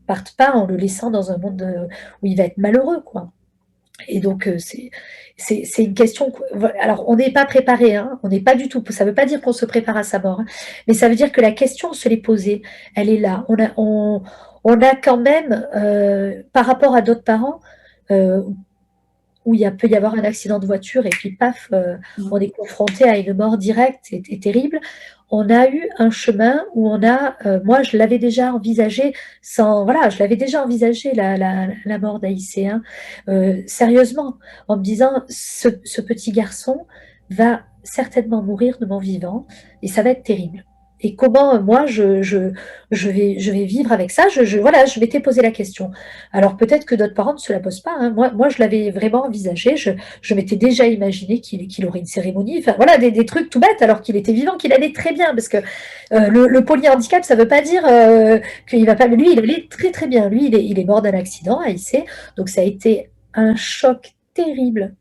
parte pas en le laissant dans un monde où il va être malheureux, quoi. Et donc, c'est une question. Alors, on n'est pas préparé, hein, on n'est pas du tout. Ça ne veut pas dire qu'on se prépare à sa mort, hein, mais ça veut dire que la question, se l'est posée, elle est là. On a quand même, par rapport à d'autres parents, euh, où peut y avoir un accident de voiture et puis paf, on est confronté à une mort directe et terrible. On a eu un chemin où moi je l'avais déjà envisagé voilà, je l'avais déjà envisagé la mort d'Aïssé, hein, sérieusement, en me disant, ce petit garçon va certainement mourir de mon vivant et ça va être terrible. Et comment moi je vais vivre avec ça? Voilà, je m'étais posé la question. Alors peut-être que d'autres parents ne se la posent pas, hein. Moi, je l'avais vraiment envisagé. Je m'étais déjà imaginé qu'il aurait une cérémonie. Enfin voilà, des trucs tout bêtes alors qu'il était vivant, qu'il allait très bien. Parce que le polyhandicap, ça ne veut pas dire qu'il va pas. Lui, il allait très très bien. Lui, il est mort d'un accident à Issy. Donc ça a été un choc terrible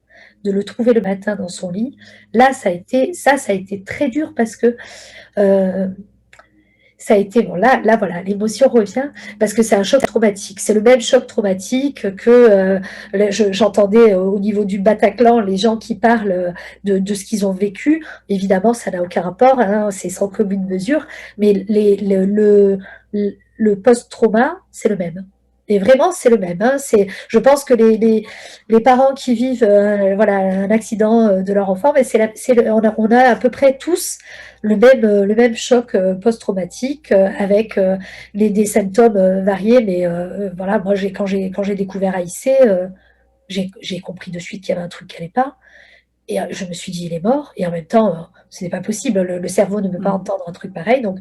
de le trouver le matin dans son lit. Là, ça a été très dur parce que euh, ça a été, bon, là voilà, l'émotion revient parce que c'est un choc traumatique. C'est le même choc traumatique que j'entendais au niveau du Bataclan, les gens qui parlent de ce qu'ils ont vécu. Évidemment, ça n'a aucun rapport, hein, c'est sans commune mesure, mais le post-trauma, c'est le même. Et vraiment, c'est le même, hein. Je pense que les parents qui vivent voilà, un accident de leur enfant, mais on a à peu près tous le même choc post-traumatique avec des symptômes variés. Mais voilà, moi, quand j'ai découvert AIC, j'ai compris de suite qu'il y avait un truc qui n'allait pas. Et je me suis dit, il est mort. Et en même temps, ce n'est pas possible. Le cerveau ne peut pas entendre un truc pareil. Donc,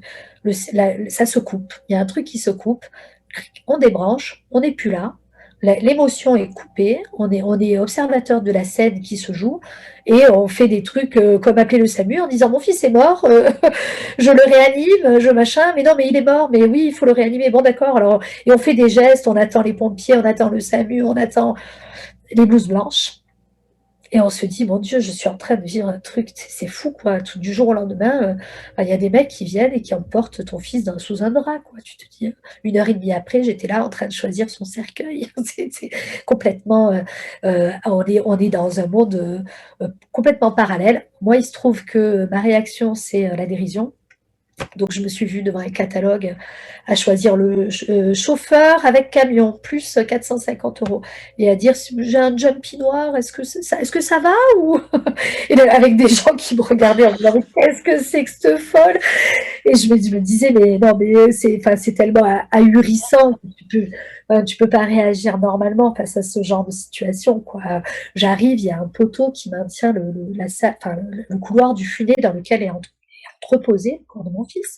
ça se coupe. Il y a un truc qui se coupe. On débranche. On n'est plus là. L'émotion est coupée, on est observateur de la scène qui se joue et on fait des trucs comme appeler le SAMU en disant mon fils est mort, je le réanime, je machin, mais non mais il est mort, mais oui il faut le réanimer, bon d'accord, alors et on fait des gestes, on attend les pompiers, on attend le SAMU, on attend les blouses blanches. Et on se dit, mon Dieu, je suis en train de vivre un truc, c'est fou, quoi. Tout du jour au lendemain, il y a des mecs qui viennent et qui emportent ton fils sous un drap, quoi. Tu te dis, une heure et demie après, j'étais là en train de choisir son cercueil. C'est complètement, on est dans un monde complètement parallèle. Moi, il se trouve que ma réaction, c'est la dérision. Donc, je me suis vue devant un catalogue à choisir le chauffeur avec camion, plus 450 € et à dire j'ai un jumpy noir, est-ce que ça va ou et avec des gens qui me regardaient en me disant mais qu'est-ce que c'est que cette folle et je me disais mais non mais c'est tellement ahurissant que tu peux pas réagir normalement face à ce genre de situation quoi. J'arrive, il y a un poteau qui maintient la salle, enfin, le couloir du funet dans lequel est entreposé le corps de mon fils.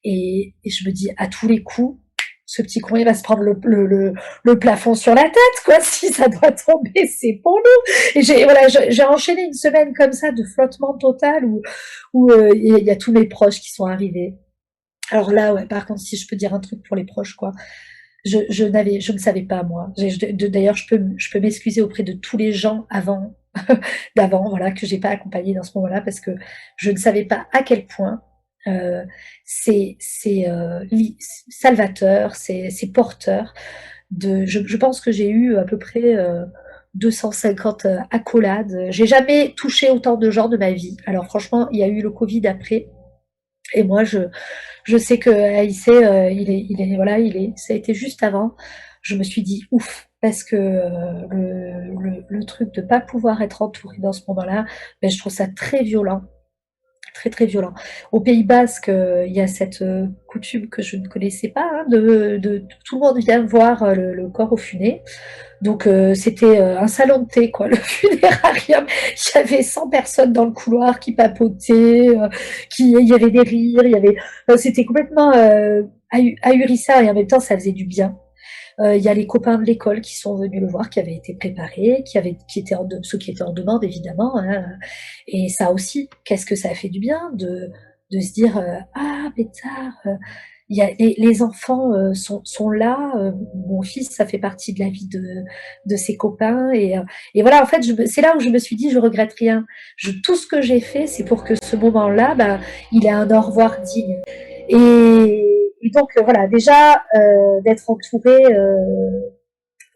Et je me dis, à tous les coups, ce petit con, il va se prendre le plafond sur la tête, quoi. Si ça doit tomber, c'est pour nous. Et j'ai enchaîné une semaine comme ça de flottement total où il y a tous mes proches qui sont arrivés. Alors là, ouais, par contre, si je peux dire un truc pour les proches, quoi. Je ne savais pas, moi. D'ailleurs, je peux m'excuser auprès de tous les gens d'avant, voilà, que j'ai pas accompagné dans ce moment-là parce que je ne savais pas à quel point euh, c'est salvateur, c'est porteur je pense que j'ai eu à peu près 250 accolades. J'ai jamais touché autant de gens de ma vie. Alors franchement, il y a eu le Covid après. Et moi, je sais que Aïssé, voilà, ça a été juste avant. Je me suis dit ouf, parce que le truc de pas pouvoir être entouré dans ce moment-là, ben, je trouve ça très violent, très très violent. Au Pays Basque, il y a cette coutume que je ne connaissais pas, hein, tout le monde vient voir le corps au funet. Donc c'était un salon de thé, quoi, le funérarium. Il y avait 100 personnes dans le couloir qui papotaient, il y avait des rires, c'était complètement ahurissant et en même temps ça faisait du bien. Il y a les copains de l'école qui sont venus le voir, qui avaient été préparés, ceux qui étaient en demande évidemment. Hein. Et ça aussi, qu'est-ce que ça a fait du bien de se dire ah pétard, les enfants sont là. Mon fils, ça fait partie de la vie de ses copains et voilà. En fait, c'est là où je me suis dit je regrette rien. Tout ce que j'ai fait, c'est pour que ce moment-là, ben, il ait un au revoir digne. Et donc voilà, déjà d'être entourée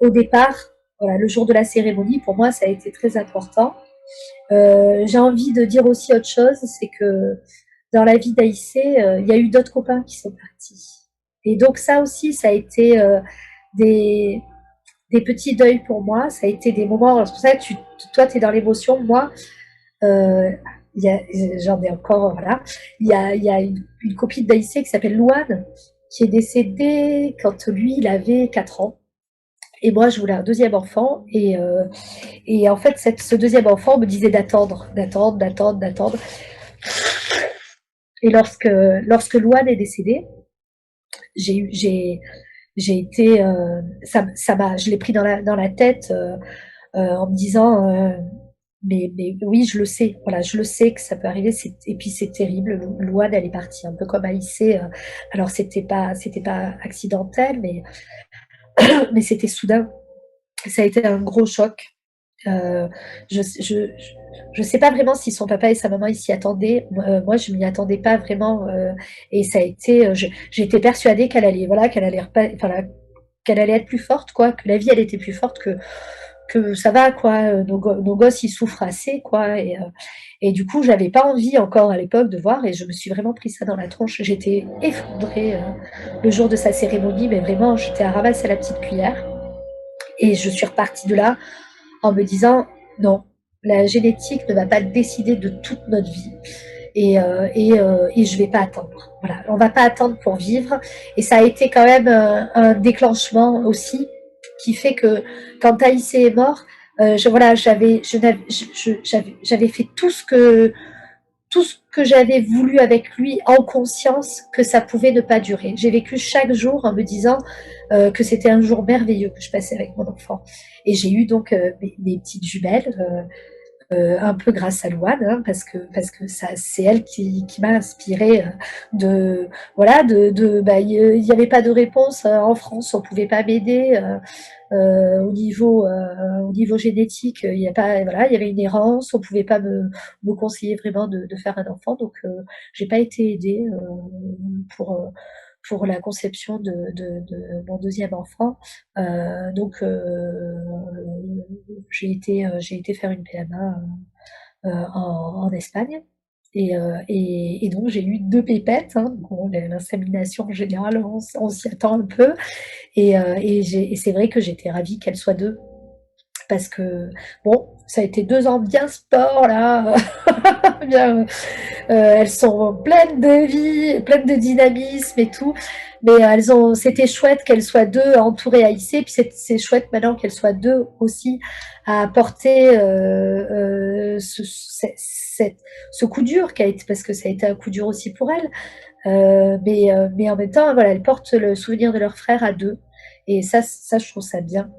au départ, voilà, le jour de la cérémonie, pour moi, ça a été très important. J'ai envie de dire aussi autre chose, c'est que dans la vie d'Aïssé, il y a eu d'autres copains qui sont partis. Et donc ça aussi, ça a été des, des petits deuils pour moi. Ça a été des moments. C'est pour ça que toi, tu es dans l'émotion. Moi, euh, j'en ai encore, voilà. Il y a une copine d'Aïssé qui s'appelle Louane, qui est décédée quand lui, il avait 4 ans. Et moi, je voulais un deuxième enfant. Et en fait, ce deuxième enfant me disait d'attendre, d'attendre, d'attendre, d'attendre. Et lorsque Louane est décédée, j'ai été, je l'ai pris dans la tête en me disant, mais oui, je le sais, voilà, je le sais que ça peut arriver. Et puis c'est terrible. Louane, elle est partie un peu comme Aïssé. Alors c'était pas accidentel, mais c'était soudain. Ça a été un gros choc. Euh, je sais pas vraiment si son papa et sa maman ils s'y attendaient. Moi, je m'y attendais pas vraiment. Et ça a été, j'étais persuadée qu'elle allait, voilà, enfin, qu'elle allait être plus forte, quoi, que la vie elle était plus forte que ça va, quoi. Nos gosses ils souffrent assez, quoi. Et du coup, j'avais pas envie encore à l'époque de voir, et je me suis vraiment pris ça dans la tronche. J'étais effondrée le jour de sa cérémonie, mais vraiment, j'étais à ramasser la petite cuillère. Et je suis repartie de là en me disant non, la génétique ne va pas décider de toute notre vie. Et je vais pas attendre. Voilà, on va pas attendre pour vivre. Et ça a été quand même un déclenchement aussi qui fait que quand Taïsé est mort, voilà, j'avais fait tout ce que j'avais voulu avec lui en conscience que ça pouvait ne pas durer. J'ai vécu chaque jour en me disant que c'était un jour merveilleux que je passais avec mon enfant. Et j'ai eu donc mes petites jumelles, un peu grâce à Louane, hein, parce que ça, c'est elle qui m'a inspirée voilà, bah, il n'y avait pas de réponse en France, on pouvait pas m'aider au niveau génétique, il y a pas, voilà, il y avait une errance, on pouvait pas me conseiller vraiment de faire un enfant, donc j'ai pas été aidée pour la conception de mon deuxième enfant. Donc, j'ai été faire une PMA en Espagne. Et donc, j'ai eu 2 pépettes, hein. Bon, l'insémination en général, on s'y attend un peu. Et c'est vrai que j'étais ravie qu'elles soient 2 parce que, bon, ça a été 2 ans bien sport là, bien, elles sont pleines de vie, pleines de dynamisme et tout, mais c'était chouette qu'elles soient 2 entourées à Issy, puis c'est chouette maintenant qu'elles soient 2 aussi à porter ce coup dur qui a été, parce que ça a été un coup dur aussi pour elles, mais en même temps, voilà, elles portent le souvenir de leur frère à 2, et ça je trouve ça bien.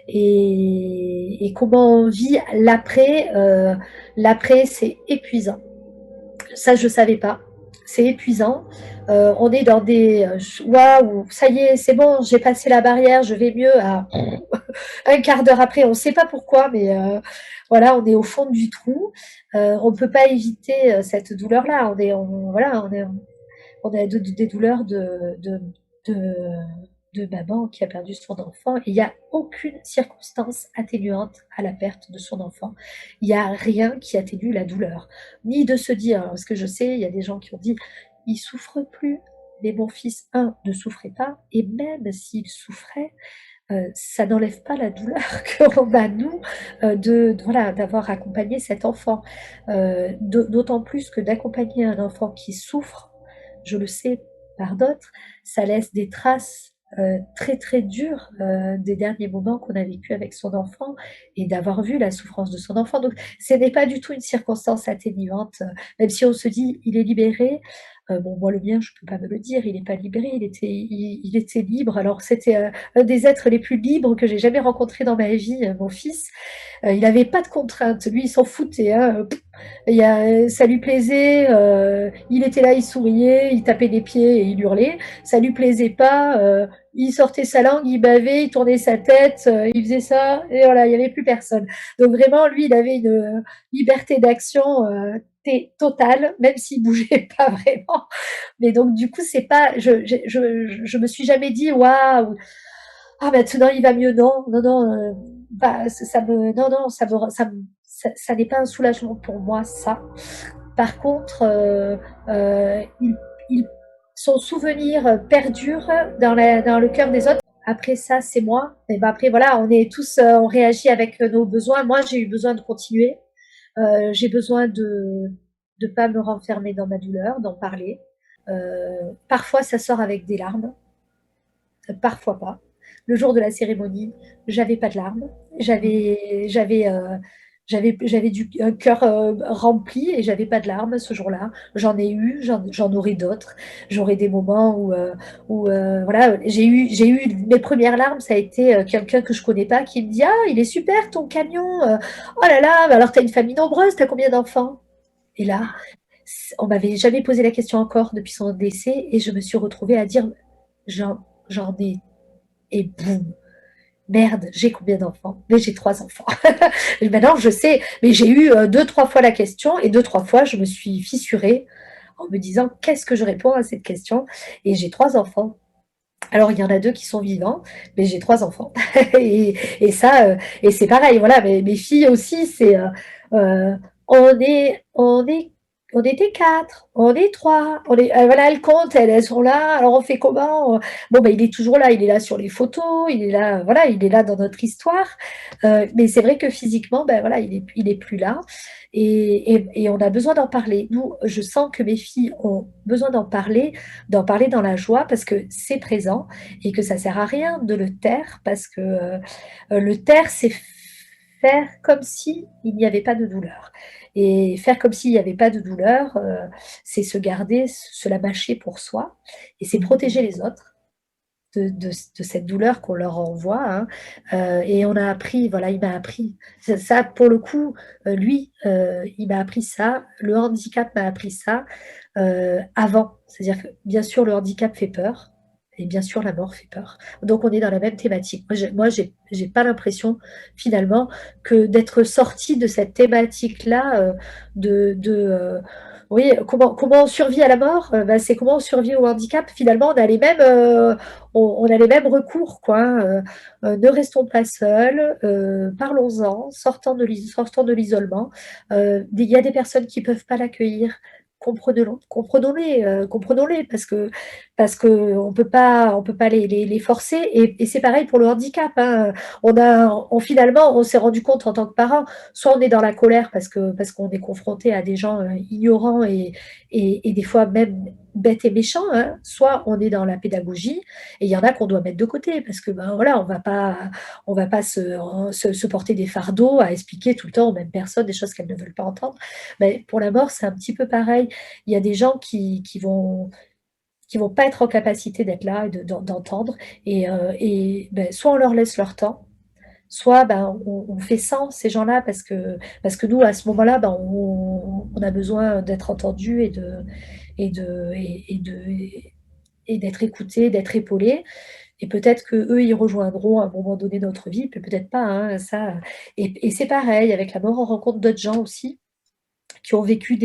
Et comment on vit l'après, l'après c'est épuisant. Ça, je ne savais pas. C'est épuisant. On est dans des waouh, ça y est, c'est bon, j'ai passé la barrière, je vais mieux. À un quart d'heure après, on ne sait pas pourquoi, mais voilà, on est au fond du trou. On ne peut pas éviter cette douleur-là. Voilà, on a des douleurs de maman qui a perdu son enfant. Et il n'y a aucune circonstance atténuante à la perte de son enfant. Il n'y a rien qui atténue la douleur. Ni de se dire, parce que je sais, il y a des gens qui ont dit, il souffre plus. Mais mon fils, ne souffrait pas. Et même s'il souffrait, ça n'enlève pas la douleur qu'on a, nous, voilà, d'avoir accompagné cet enfant. D'autant plus que d'accompagner un enfant qui souffre, je le sais par d'autres, ça laisse des traces très très dures des derniers moments qu'on a vécu avec son enfant, et d'avoir vu la souffrance de son enfant. Donc ce n'est pas du tout une circonstance atténuante, même si on se dit il est libéré. Bon, moi, le mien, je ne peux pas me le dire, il n'est pas libéré, il était libre. Alors, c'était un des êtres les plus libres que j'ai jamais rencontré dans ma vie, mon fils. Il n'avait pas de contraintes, lui, il s'en foutait, hein. Ça lui plaisait, il était là, il souriait, il tapait des pieds et il hurlait. Ça lui plaisait pas, il sortait sa langue, il bavait, il tournait sa tête, il faisait ça, et voilà, il n'y avait plus personne. Donc vraiment, lui, il avait une liberté d'action totale, même s'il bougeait pas vraiment. Mais donc, du coup, c'est pas, je me suis jamais dit, waouh, ah, maintenant il va mieux. Non, non, non, bah, non, non, ça n'est pas un soulagement pour moi, ça. Par contre, il- son souvenir perdure dans le cœur des autres. Après ça, c'est moi. Et ben après, voilà, on est tous, on réagit avec nos besoins. Moi, j'ai eu besoin de continuer. J'ai besoin de ne pas me renfermer dans ma douleur, d'en parler. Parfois, ça sort avec des larmes, parfois pas. Le jour de la cérémonie, j'avais pas de larmes. J'avais un cœur rempli, et j'avais pas de larmes ce jour-là. J'en ai eu, j'en aurai d'autres. J'aurai des moments où voilà, j'ai eu mes premières larmes. Ça a été quelqu'un que je connais pas qui me dit, ah, il est super ton camion. Oh là là, alors t'as une famille nombreuse, t'as combien d'enfants? Et là, on m'avait jamais posé la question encore depuis son décès, et je me suis retrouvée à dire, j'en ai, et boum, merde, j'ai combien d'enfants? Mais j'ai 3 enfants. Et maintenant, je sais, mais j'ai eu 2, 3 fois la question, et 2, 3 fois, je me suis fissurée en me disant, qu'est-ce que je réponds à cette question? Et j'ai 3 enfants. Alors, il y en a 2 qui sont vivants, mais j'ai 3 enfants. Et ça, et c'est pareil, voilà, mes filles aussi, euh, on est, on était 4, on est 3, voilà, elles comptent, elles sont là, alors on fait comment? Bon, ben, il est toujours là, il est là sur les photos, il est là, voilà, il est là dans notre histoire. Mais c'est vrai que physiquement, ben voilà, il est plus là. Et on a besoin d'en parler. Nous, je sens que mes filles ont besoin d'en parler dans la joie, parce que c'est présent, et que ça sert à rien de le taire, parce que le taire, c'est faire comme si il n'y avait pas de douleur. Et faire comme s'il n'y avait pas de douleur, c'est se garder, se la mâcher pour soi, et c'est protéger les autres de cette douleur qu'on leur envoie, hein. Et on a appris, voilà, il m'a appris ça, pour le coup, lui, il m'a appris ça, le handicap m'a appris ça avant. C'est-à-dire que bien sûr le handicap fait peur, et bien sûr la mort fait peur. Donc on est dans la même thématique. Moi, j'ai pas l'impression finalement que d'être sortie de cette thématique-là, de Oui, comment on survit à la mort? Bah, c'est comment on survit au handicap. Finalement, on a les mêmes recours, quoi, hein. Ne restons pas seuls, parlons-en, sortons de l'isolement. Il y a des personnes qui peuvent pas l'accueillir. Comprenons-les, parce que on peut pas les forcer. Et c'est pareil pour le handicap, hein. Finalement, on s'est rendu compte en tant que parents, soit on est dans la colère parce qu'on est confronté à des gens ignorants et des fois même bêtes et méchants, hein, soit on est dans la pédagogie et il y en a qu'on doit mettre de côté parce que ben voilà, on va pas se porter des fardeaux à expliquer tout le temps aux mêmes personnes des choses qu'elles ne veulent pas entendre. Mais pour la mort, c'est un petit peu pareil. Il y a des gens qui vont pas être en capacité d'être là et d'entendre et ben, soit on leur laisse leur temps, soit ben, on fait sans ces gens-là parce que nous, à ce moment-là, ben, on a besoin d'être entendu et de, et de, et d'être écouté, d'être épaulé. Et peut-être que eux, ils rejoindront à un moment donné notre vie, puis peut-être pas, hein, ça. Et c'est pareil, avec la mort, on rencontre d'autres gens aussi qui ont vécu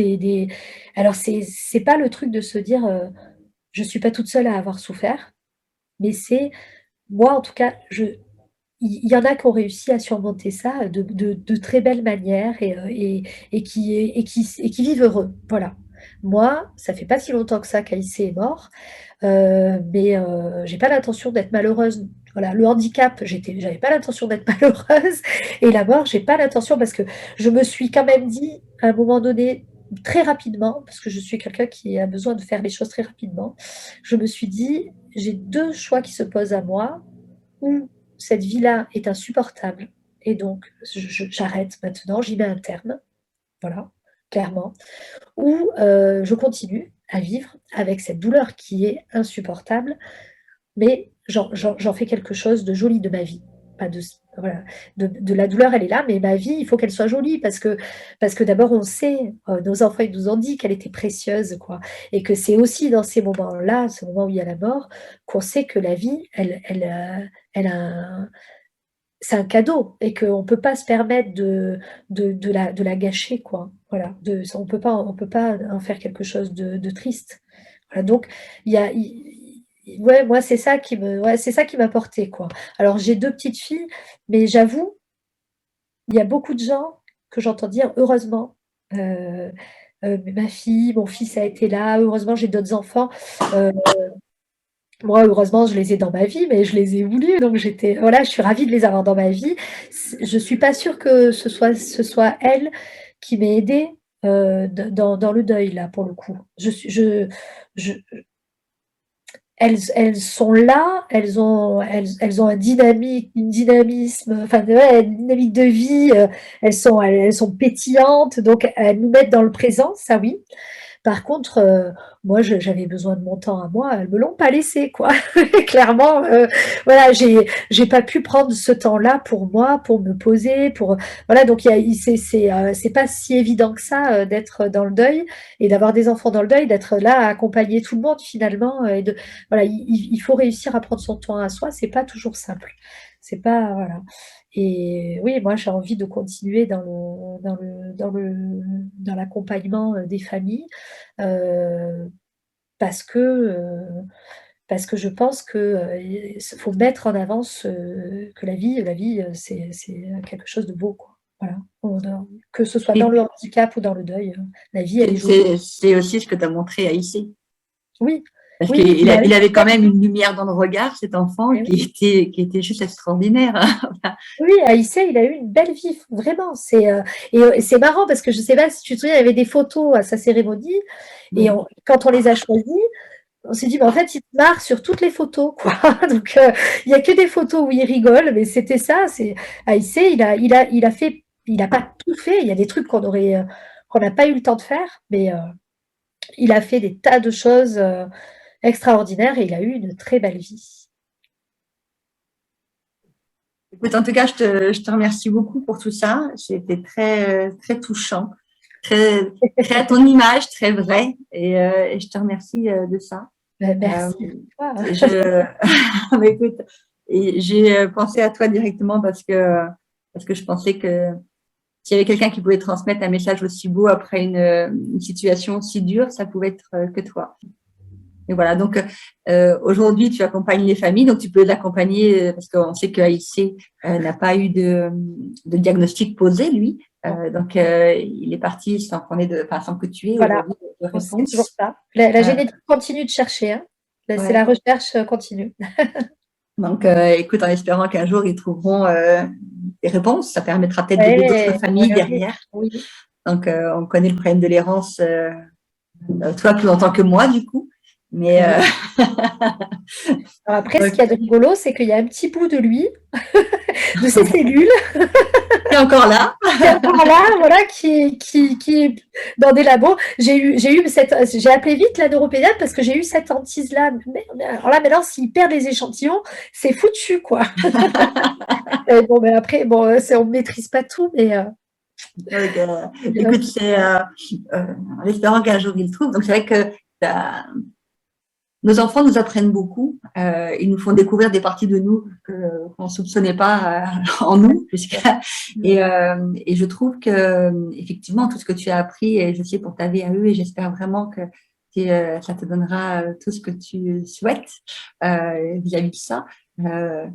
Alors, c'est pas le truc de se dire, je suis pas toute seule à avoir souffert, mais c'est, moi, en tout cas, il y en a qui ont réussi à surmonter ça de très belle manière et qui vivent heureux. Voilà. Moi, ça fait pas si longtemps que ça qu'Aïssé est mort, mais j'ai pas l'intention d'être malheureuse. Voilà, le handicap, j'avais pas l'intention d'être malheureuse, et la mort, j'ai pas l'intention parce que je me suis quand même dit à un moment donné, très rapidement, parce que je suis quelqu'un qui a besoin de faire les choses très rapidement, je me suis dit, j'ai deux choix qui se posent à moi, ou cette vie-là est insupportable, et donc j'arrête maintenant, j'y mets un terme, voilà, clairement, ou je continue à vivre avec cette douleur qui est insupportable, mais j'en fais quelque chose de joli de ma vie. Pas de, voilà, de la douleur, elle est là, mais ma vie, il faut qu'elle soit jolie parce que d'abord, on sait, nos enfants, ils nous ont dit qu'elle était précieuse, quoi. Et que c'est aussi dans ces moments-là, ce moment où il y a la mort, qu'on sait que la vie, elle a c'est un cadeau et qu'on ne peut pas se permettre de la gâcher, quoi. Voilà, on peut pas en faire quelque chose de triste. Voilà, donc, il y a, ouais, moi, c'est ça qui m'a porté, quoi. Alors, j'ai deux petites filles, mais j'avoue, il y a beaucoup de gens que j'entends dire, heureusement, ma fille, mon fils a été là, heureusement, j'ai d'autres enfants. Euh, Moi, heureusement, je les ai dans ma vie, mais je les ai voulus, donc voilà, je suis ravie de les avoir dans ma vie. Je suis pas sûre que ce soit elle qui m'ait aidée dans le deuil, là, pour le coup. Je, elles sont là, elles ont une dynamisme, enfin, ouais, une dynamique de vie, elles sont pétillantes, donc elles nous mettent dans le présent, ça oui. Par contre, moi, j'avais besoin de mon temps à moi, elles me l'ont pas laissé, quoi. Clairement, voilà, j'ai pas pu prendre ce temps-là pour moi, pour me poser, voilà. Donc c'est pas si évident que ça d'être dans le deuil et d'avoir des enfants dans le deuil, d'être là à accompagner tout le monde finalement. Voilà, il faut réussir à prendre son temps à soi. C'est pas toujours simple. C'est pas voilà. Et oui, moi, j'ai envie de continuer dans l'accompagnement des familles euh, parce que, euh, parce que je pense que faut mettre en avant que la vie, c'est quelque chose de beau, quoi. Voilà. Que ce soit dans Et le handicap ou dans le deuil, la vie, elle est jolie. c'est aussi ce que tu as montré à Issy. Oui, Parce oui, qu'il il avait quand même une lumière dans le regard, cet enfant, qui était juste extraordinaire. oui, Aïssé, il a eu une belle vie, vraiment. Et c'est marrant parce que je sais pas si tu te souviens, il y avait des photos à sa cérémonie et Oui. quand on les a choisies, on s'est dit, mais en fait, il se marre sur toutes les photos, quoi. Donc, il n'y a que des photos où il rigole, mais c'était ça. Aïssé, il a pas tout fait. Il y a des trucs qu'on n'a pas eu le temps de faire, mais il a fait des tas de choses extraordinaires et il a eu une très belle vie. Écoute, en tout cas, je te remercie beaucoup pour tout ça. C'était très touchant, très à ton image, très vrai. Et je te remercie de ça. Euh, Merci à toi. je, mais écoute, et j'ai pensé à toi directement parce que je pensais que s'il y avait quelqu'un qui pouvait transmettre un message aussi beau après une situation aussi dure, ça pouvait être que toi. Et voilà, donc aujourd'hui, tu accompagnes les familles, donc tu peux l'accompagner parce qu'on sait que AIC n'a pas eu de diagnostic posé, lui. Donc, il est parti sans que tu aies Voilà, aujourd'hui de c'est réponse. toujours ça. La génétique continue de chercher, hein. C'est Ouais. la recherche continue. Donc, écoute, en espérant qu'un jour, ils trouveront des réponses. Ça permettra peut-être d'aider d'autres familles derrière. Oui. Donc, on connaît le problème de l'errance, toi plus longtemps que moi, du coup. Mais Alors après, ce qu'il y a de rigolo, c'est qu'il y a un petit bout de lui, de ses cellules, qui est encore là. qui est encore là, voilà, qui est dans des labos. J'ai appelé vite la neuropédiatre parce que j'ai eu cette hantise-là. Alors là, maintenant, s'ils perdent les échantillons, c'est foutu, quoi. Bon, mais après, bon, on ne maîtrise pas tout, mais. Donc, écoute, c'est en espérant qu'un jour ils le trouvent. Donc, c'est vrai que nos enfants nous apprennent beaucoup. Ils nous font découvrir des parties de nous qu'on ne soupçonnait pas en nous. Et je trouve que, effectivement, tout ce que tu as appris, et je sais pour ta VAE, et j'espère vraiment que ça te donnera tout ce que tu souhaites vis-à-vis de ça,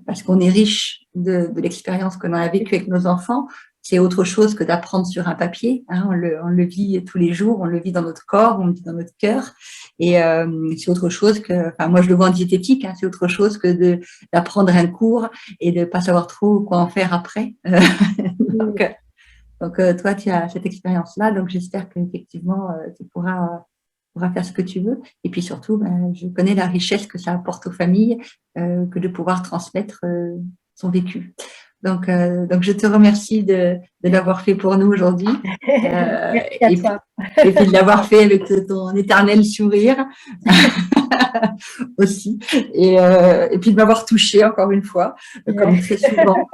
parce qu'on est riche de l'expérience que l'on a vécue avec nos enfants. C'est autre chose que d'apprendre sur un papier. Hein, on le vit tous les jours, on le vit dans notre corps, on le vit dans notre cœur. Et c'est autre chose que, enfin, moi je le vois en diététique, hein, c'est autre chose que d'apprendre un cours et de pas savoir trop quoi en faire après. donc toi, tu as cette expérience-là, donc j'espère qu'effectivement tu pourras faire ce que tu veux. Et puis surtout, je connais la richesse que ça apporte aux familles que de pouvoir transmettre son vécu. Donc, je te remercie de l'avoir fait pour nous aujourd'hui. Merci à toi. Et puis de l'avoir fait avec ton éternel sourire aussi. Et puis de m'avoir touchée encore une fois, comme très souvent,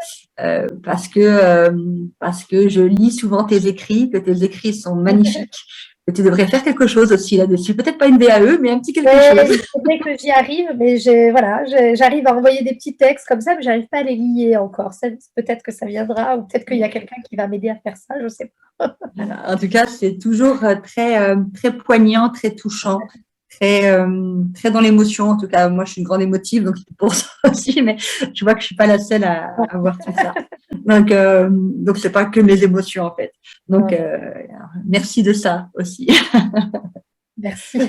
parce que je lis souvent tes écrits, que tes écrits sont magnifiques. Que tu devrais faire quelque chose aussi là-dessus. Peut-être pas une VAE, mais un petit quelque chose. Il faudrait que j'y arrive, mais j'arrive à envoyer des petits textes comme ça, mais j'arrive pas à les lier encore. Peut-être que ça viendra, ou peut-être qu'il y a quelqu'un qui va m'aider à faire ça, je sais pas. Voilà. En tout cas, c'est toujours très poignant, très touchant, très dans l'émotion. En tout cas, moi, je suis une grande émotive, donc c'est pour ça aussi, mais je vois que je suis pas la seule à voir tout ça. Donc c'est pas que mes émotions, en fait. Donc, merci de ça aussi. Merci.